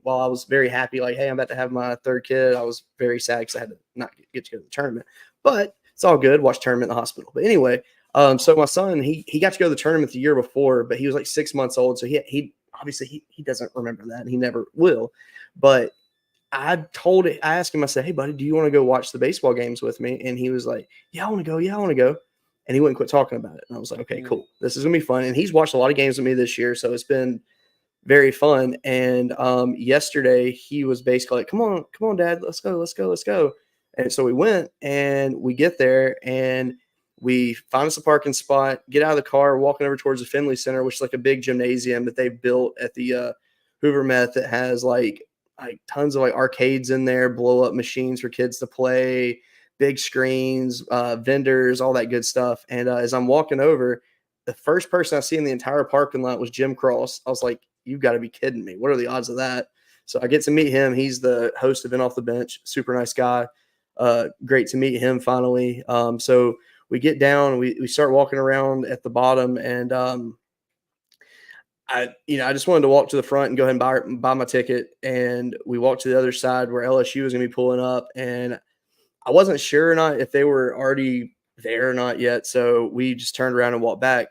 while I was very happy, like, hey, I'm about to have my 3rd kid, I was very sad because I had to not get to go to the tournament. But it's all good. Watch tournament in the hospital. But anyway, so my son, he got to go to the tournament the year before, but he was like 6 months old. So he obviously he doesn't remember that, and he never will. But I asked him, I said, "Hey, buddy, do you want to go watch the baseball games with me?" And he was like, "Yeah, I want to go. Yeah, I want to go." And he wouldn't quit talking about it. And I was like, "Okay, cool. This is going to be fun." And he's watched a lot of games with me this year, so it's been very fun. And yesterday he was basically like, come on, Dad, let's go. And so we went, and we get there, and we find us a parking spot, get out of the car, walking over towards the Finley Center, which is like a big gymnasium that they built at the Hoover Met that has like tons of like arcades in there, blow up machines for kids to play, big screens, vendors, all that good stuff. And as I'm walking over, the first person I see in the entire parking lot was Jim Cross. I was like, "You've got to be kidding me. What are the odds of that?" So I get to meet him. He's the host of In Off the Bench, super nice guy. Great to meet him finally. So we get down, we start walking around at the bottom, and I just wanted to walk to the front and go ahead and buy my ticket. And we walked to the other side where LSU was going to be pulling up, and I wasn't sure or not if they were already there or not yet. So we just turned around and walked back.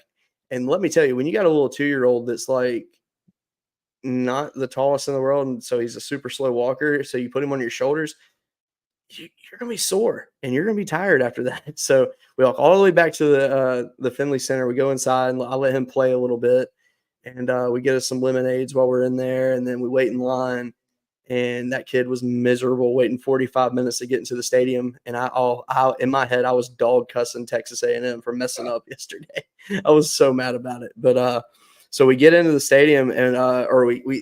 And let me tell you, when you got a little 2-year-old that's like not the tallest in the world, and so he's a super slow walker, so you put him on your shoulders, you're going to be sore and you're going to be tired after that. So we walk all the way back to the Finley Center. We go inside, and I'll let him play a little bit. And we get us some lemonades while we're in there. And then we wait in line. And that kid was miserable waiting 45 minutes to get into the stadium. And I in my head, I was dog cussing Texas A&M for messing up yesterday. I was so mad about it. But so we get into the stadium, and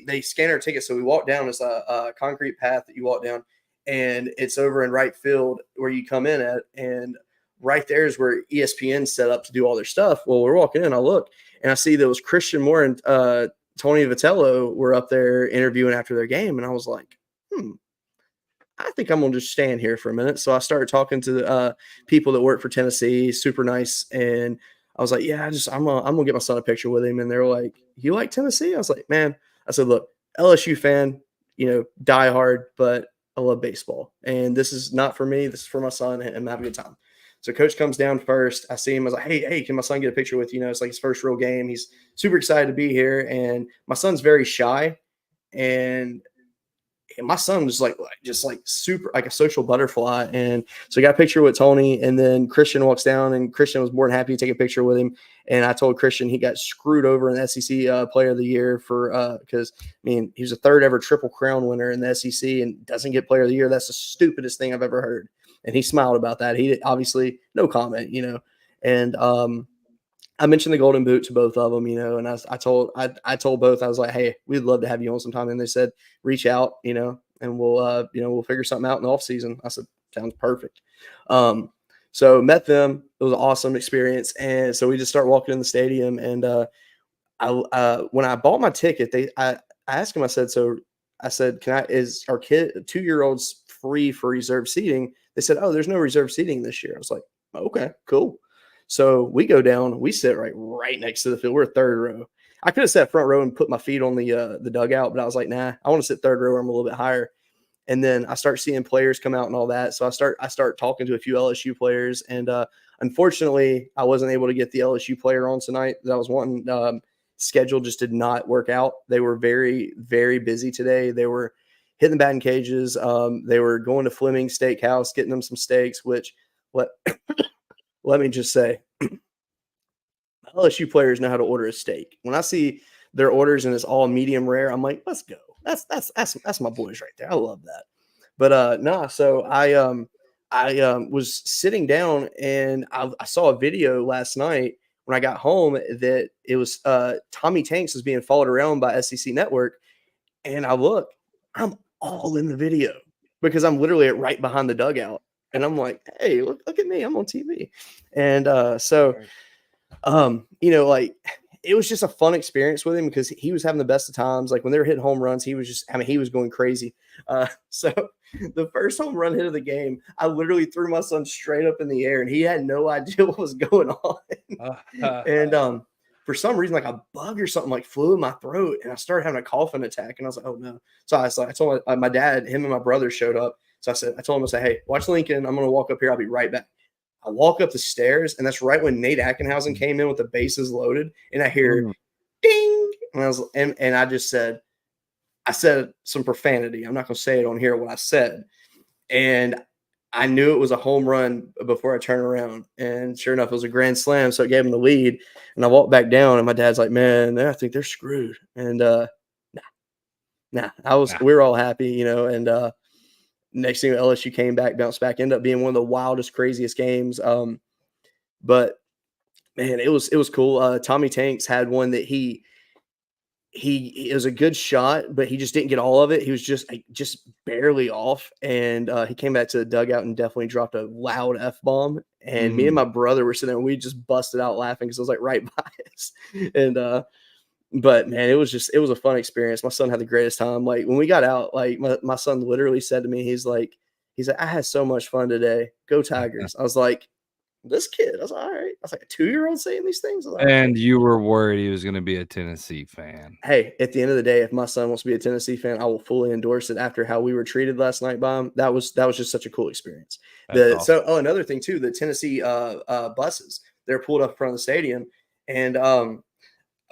they scan our tickets. So we walk down. It's a concrete path that you walk down, and it's over in right field where you come in at. And right there is where ESPN set up to do all their stuff. Well, we're walking in. I look, and I see there was Christian Moore and Tony Vitello were up there interviewing after their game. And I was like, I think I'm going to just stand here for a minute. So I started talking to the people that work for Tennessee, super nice. And I was like, yeah, I'm going to get my son a picture with him. And they were like, "You like Tennessee?" I was like, "Man," I said, "Look, LSU fan, die hard, but I love baseball. And this is not for me. This is for my son, and I'm having a good time." So coach comes down first. I see him. I was like, hey, can my son get a picture with you? It's like his first real game. He's super excited to be here. And my son's very shy. and my son was just super like a social butterfly. And so I got a picture with Tony, and then Christian walks down, and Christian was more than happy to take a picture with him. And I told Christian he got screwed over in the SEC Player of the Year for because he was a third ever Triple Crown winner in the SEC and doesn't get Player of the Year. That's the stupidest thing I've ever heard. And he smiled about that. He obviously no comment, And I mentioned the Golden Boot to both of them, and I told both, I was like, hey, we'd love to have you on sometime. And they said, reach out, and we'll, we'll figure something out in the off season. I said, sounds perfect. So met them. It was an awesome experience. And so we just start walking in the stadium. And when I bought my ticket, I asked him, I said, is our kid 2-year-olds free for reserved seating? They said, oh, there's no reserved seating this year. I was like, okay, cool. So we go down, we sit right next to the field. We're third row. I could have sat front row and put my feet on the dugout, but I was like, nah, I want to sit third row where I'm a little bit higher. And then I start seeing players come out and all that. So I start talking to a few LSU players. And unfortunately, I wasn't able to get the LSU player on tonight that I was wanting. Schedule just did not work out. They were very, very busy today. They were hitting the batting cages. They were going to Fleming Steakhouse, getting them some steaks, which let me just say, LSU players know how to order a steak. When I see their orders and it's all medium rare, I'm like, let's go. That's my boys right there. I love that. But so I was sitting down, and I saw a video last night when I got home that it was Tommy Tanks was being followed around by SEC Network, and I'm all in the video because I'm literally right behind the dugout. And I'm like, hey, look at me. I'm on TV. And it was just a fun experience with him because he was having the best of times. Like when they were hitting home runs, he was going crazy. So the first home run hit of the game, I literally threw my son straight up in the air, and he had no idea what was going on. And for some reason, like a bug or something flew in my throat, and I started having a coughing attack. And I was like, oh no. So I told my dad, him and my brother showed up. So I told him, hey, watch Lincoln. I'm going to walk up here. I'll be right back. I walk up the stairs, and that's right when Nate Ackenhausen came in with the bases loaded, and I hear ding. And I said some profanity. I'm not going to say it on here what I said. And I knew it was a home run before I turned around. And sure enough, it was a grand slam. So it gave him the lead. And I walked back down, and my dad's like, man, I think they're screwed. And we were all happy, and next thing LSU came back, bounced back, ended up being one of the wildest, craziest games. But man, it was cool. Tommy Tanks had one that he was a good shot, but he just didn't get all of it. He was just barely off. And he came back to the dugout and definitely dropped a loud F-bomb. And me and my brother were sitting there, and we just busted out laughing because it was right by us. And but man, it was a fun experience. My son had the greatest time. Like when we got out, like my son literally said to me, he's like, I had so much fun today. Go Tigers. I was like, this kid. I was like, all right. I was like a 2-year-old saying these things. And you were worried he was going to be a Tennessee fan. Hey, at the end of the day, if my son wants to be a Tennessee fan, I will fully endorse it after how we were treated last night by him. That was just such a cool experience. Awesome. So another thing too, the Tennessee buses, they're pulled up in front of the stadium, and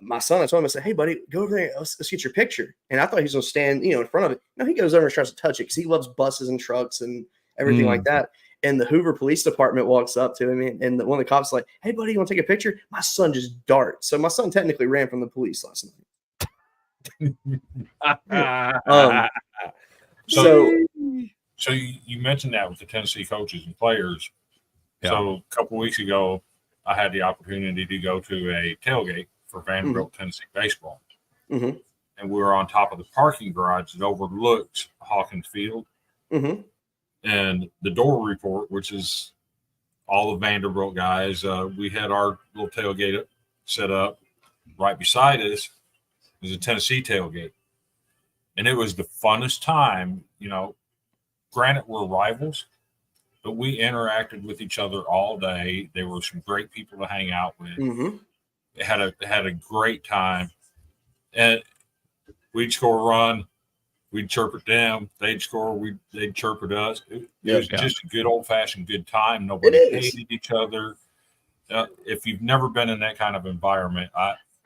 my son, I told him, I said, hey, buddy, go over there. Let's get your picture. And I thought he was going to stand, in front of it. No, he goes over and tries to touch it because he loves buses and trucks and everything like that. And the Hoover Police Department walks up to him, and one of the cops is like, hey, buddy, you want to take a picture? My son just darts. So my son technically ran from the police last night. So you mentioned that with the Tennessee coaches and players. Yeah. So a couple of weeks ago, I had the opportunity to go to a tailgate for Vanderbilt, Tennessee baseball. Mm-hmm. And we were on top of the parking garage that overlooks Hawkins Field. Mm-hmm. And the Door Report, which is all the Vanderbilt guys, we had our little tailgate set up. Right beside us is a Tennessee tailgate. And it was the funnest time. Granted, we're rivals, but we interacted with each other all day. There were some great people to hang out with. Mm-hmm. Had a great time, and we'd score a run, we'd chirp at them. They'd score, they'd chirp at us. It was just a good old fashioned good time. Nobody hated each other. If you've never been in that kind of environment,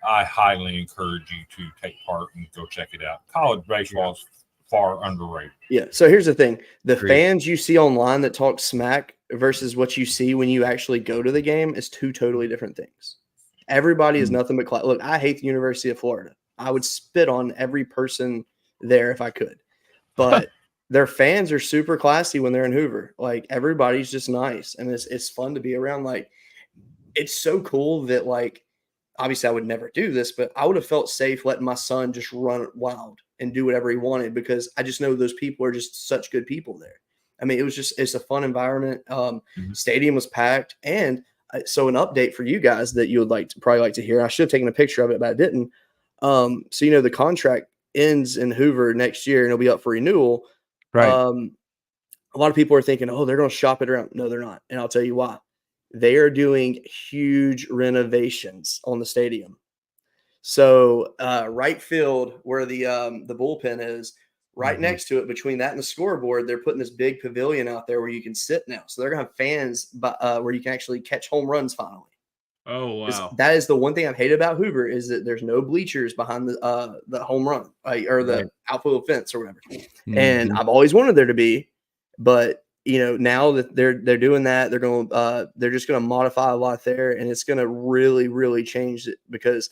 I highly encourage you to take part and go check it out. College baseball is far underrated. Yeah. So here's the thing: the Agreed. fans you see online that talk smack versus what you see when you actually go to the game is two totally different things. Everybody is nothing but look. I hate the University of Florida. I would spit on every person there if I could, but their fans are super classy when they're in Hoover. Like everybody's just nice, and it's fun to be around. Like it's so cool that like obviously I would never do this, but I would have felt safe letting my son just run wild and do whatever he wanted because I just know those people are just such good people there. I mean, it's a fun environment. Stadium was packed. And so an update for you guys that you would probably like to hear. I should have taken a picture of it, but I didn't. So, the contract ends in Hoover next year and it'll be up for renewal. Right. A lot of people are thinking, oh, they're going to shop it around. No, they're not. And I'll tell you why. They are doing huge renovations on the stadium. So right field where the bullpen is, right next to it, between that and the scoreboard, they're putting this big pavilion out there where you can sit now. So they're gonna have fans, where you can actually catch home runs finally. Oh wow! That is the one thing I've hated about Hoover is that there's no bleachers behind the home run or the outfield fence or whatever. And I've always wanted there to be, but now that they're doing that, they're just gonna modify a lot there, and it's gonna really really change it because.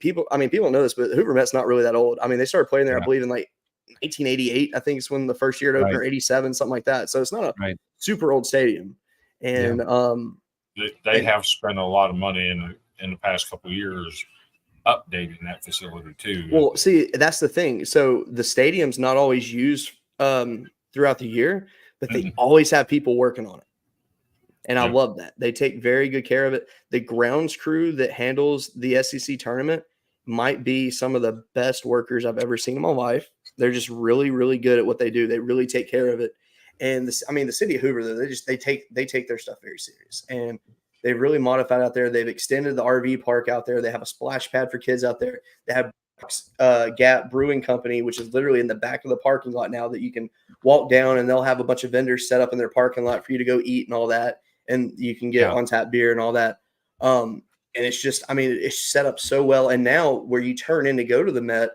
People know this, but Hoover Met's not really that old. I mean, they started playing there, I believe, in like 1988. I think it's when the first year it opened, or 87, something like that. So it's not a super old stadium. And they have spent a lot of money in the past couple of years updating that facility too. Well, see, that's the thing. So the stadium's not always used throughout the year, but they always have people working on it. And I love that. They take very good care of it. The grounds crew that handles the SEC tournament might be some of the best workers I've ever seen in my life. They're just really, really good at what they do. They really take care of it. And the city of Hoover, though, they take their stuff very serious. And they've really modified out there. They've extended the RV park out there. They have a splash pad for kids out there. They have Gap Brewing Company, which is literally in the back of the parking lot now that you can walk down, and they'll have a bunch of vendors set up in their parking lot for you to go eat and all that. And you can get on tap beer and all that. And it's just, it's set up so well. And now where you turn in to go to the Met,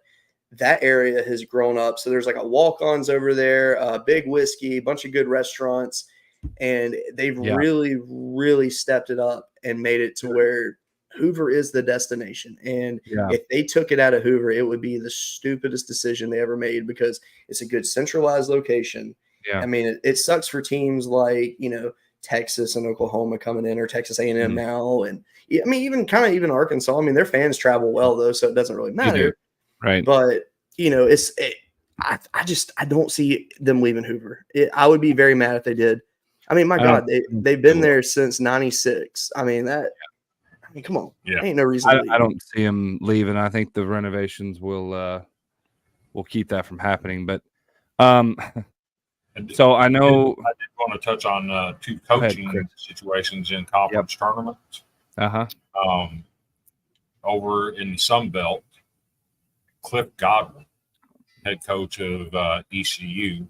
that area has grown up. So there's like a walk-ons over there, Big Whiskey, a bunch of good restaurants. And they've really, really stepped it up and made it to where Hoover is the destination. And if they took it out of Hoover, it would be the stupidest decision they ever made because it's a good centralized location. Yeah. It sucks for teams like, Texas and Oklahoma coming in, or Texas A&M now, and even Arkansas. Their fans travel well though, so it doesn't really matter. Right? But I don't see them leaving Hoover. I would be very mad if they did. My God, they've been there since '96. Come on, ain't no reason. I don't see them leaving. I think the renovations will keep that from happening. But so I know I did want to touch on two coaching situations in conference tournaments. Over in the Sun Belt, Cliff Godwin, head coach of ECU,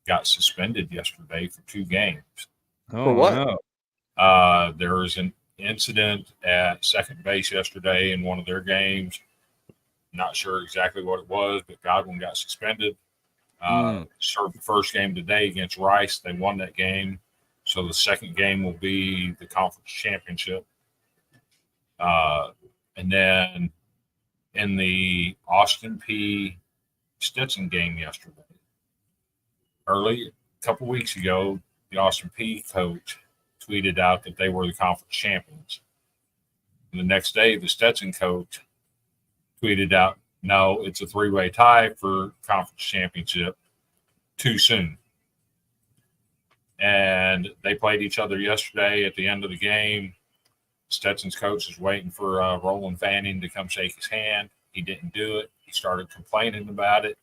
got suspended yesterday for 2 games. For what? No. There was an incident at second base yesterday in one of their games. Not sure exactly what it was, but Godwin got suspended. Served the first game today against Rice. They won that game. So the second game will be the conference championship. And then in the Austin P Stetson game yesterday, a couple weeks ago, the Austin P coach tweeted out that they were the conference champions. And the next day, the Stetson coach tweeted out, no, it's a 3-way tie for conference championship. Too soon. And they played each other yesterday. At the end of the game, Stetson's coach is waiting for Roland Fanning to come shake his hand. He didn't do it. He started complaining about it.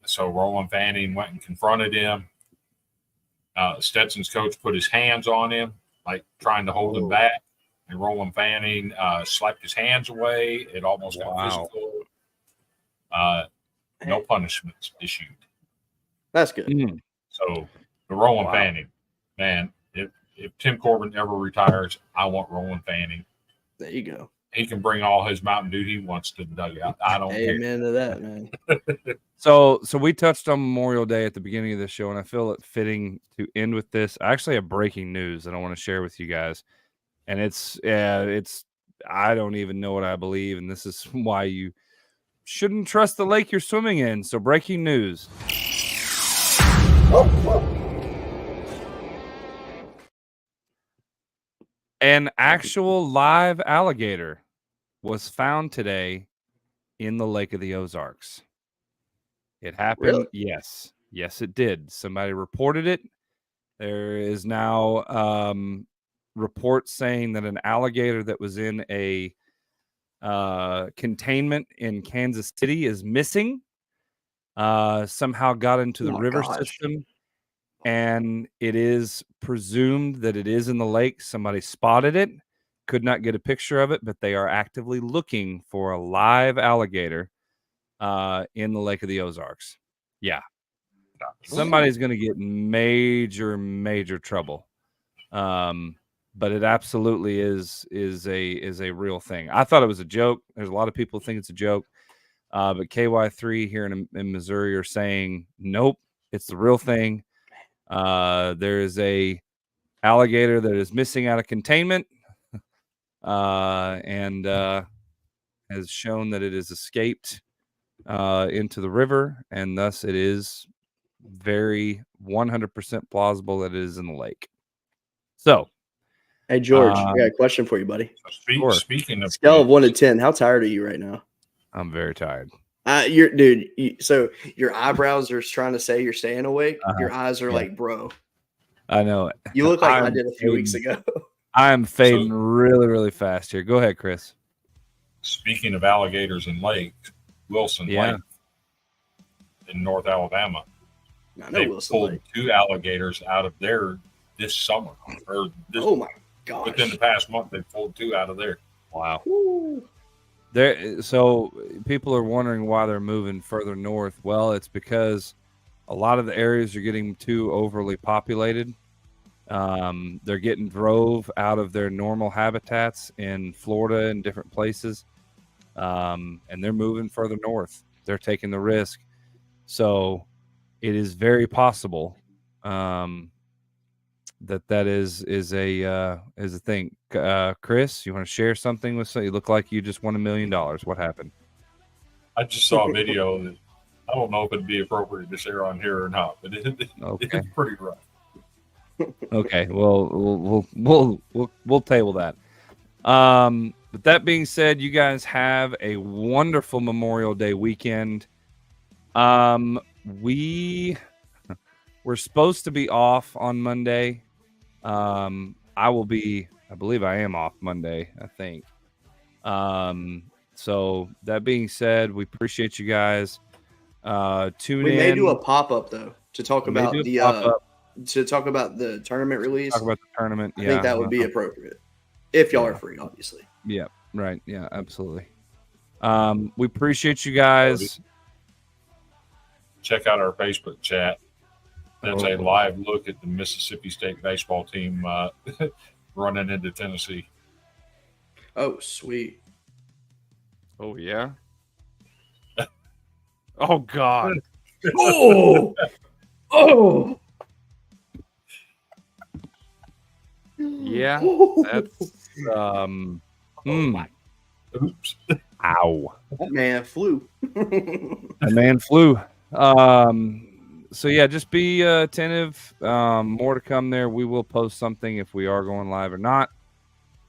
So Roland Fanning went and confronted him. Stetson's coach put his hands on him, like trying to hold him back. And Roland Fanning slapped his hands away. It almost got physical. No punishments issued. That's good. So the Roland Fanning, man, if Tim Corbin ever retires, I want Roland Fanning. There you go. he can bring all his Mountain Dew he wants to the dugout. I don't care. Amen to that, man. So we touched on Memorial Day at the beginning of the show, and I feel it fitting to end with this. I actually have breaking news that I want to share with you guys, and it's I don't even know what I believe, and this is why you shouldn't trust the lake you're swimming in. So breaking news. An actual live alligator was found today in the Lake of the Ozarks. It happened. Really? Yes. Yes, it did. Somebody reported it. There is now reports saying that an alligator that was in a containment in Kansas City is missing. Somehow got into the river system, and it is presumed that it is in the lake. Somebody spotted it, could not get a picture of it, but they are actively looking for a live alligator in the Lake of the Ozarks. Yeah. Somebody's going to get major trouble. But it absolutely is a real thing. I thought it was a joke. There's a lot of people think it's a joke. But KY3 here in Missouri are saying, nope, it's the real thing. There is a alligator that is missing out of containment and has shown that it has escaped into the river, and thus it is very 100% plausible that it is in the lake. So, hey George, I got a question for you, buddy. Speaking of scale of 1 to 10, how tired are you right now? I'm very tired. So your eyebrows are trying to say you're staying awake. Your eyes are like, bro. I know it. You look like I did a few weeks ago. I am fading really fast here. Go ahead, Chris. Speaking of alligators in lakes, Wilson Lake in North Alabama. They pulled 2 alligators out of there this summer. Oh my gosh. Within the past month, they pulled 2 out of there. Wow. So people are wondering why they're moving further north. Well, it's because a lot of the areas are getting too overly populated. They're getting drove out of their normal habitats in Florida and different places. And they're moving further north. They're taking the risk. So it is very possible that is a thing. Chris, you want to share something with? You look like you just won $1 million. What happened? I just saw a video that I don't know if it'd be appropriate to share on here or not, but it's pretty rough. Okay, well, we'll table that. But that being said, you guys have a wonderful Memorial Day weekend. We're supposed to be off on Monday. I believe I am off Monday, I think. So that being said, we appreciate you guys. Tune in. We may do a pop-up though to talk about the tournament release. Talk about the tournament. I think that would be appropriate if y'all are free, obviously. Yeah, right. Yeah, absolutely. We appreciate you guys. Check out our Facebook chat. That's a live look at the Mississippi State baseball team running into Tennessee. Oh, sweet. Oh, yeah. Oh, God. Oh. Yeah. That's Oops. Ow. That man flew. A man flew. So yeah, just be attentive. More to come there. We will post something if we are going live or not.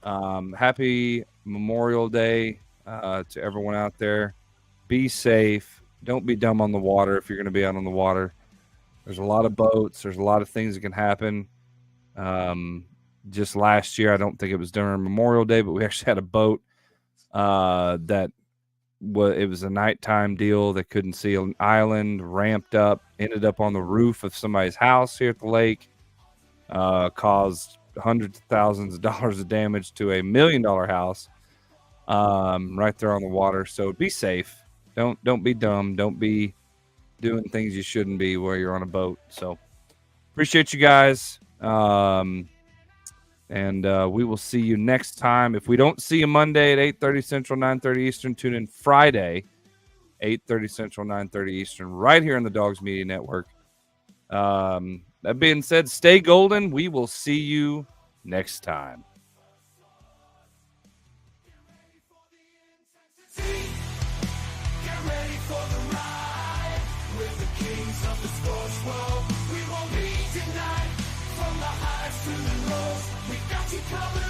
Happy Memorial Day to everyone out there. Be safe. Don't be dumb on the water if you're going to be out on the water. There's a lot of boats. There's a lot of things that can happen. Just last year, I don't think it was during Memorial Day, but we actually had a boat that it was a nighttime deal. They couldn't see an island, ramped up, ended up on the roof of somebody's house here at the lake, caused hundreds of thousands of dollars of damage to a $1 million house right there on the water. So be safe. Don't be dumb. Don't be doing things you shouldn't be where you're on a boat. So appreciate you guys. And we will see you next time. If we don't see you Monday at 8:30 Central, 9:30 Eastern, tune in Friday, 8:30 Central, 9:30 Eastern, right here on the Dogs Media Network. That being said, stay golden. We will see you next time. Get ready for the ride. We're the kings of the sports world. We won't be denied. From the highs to the lows, we got you covered.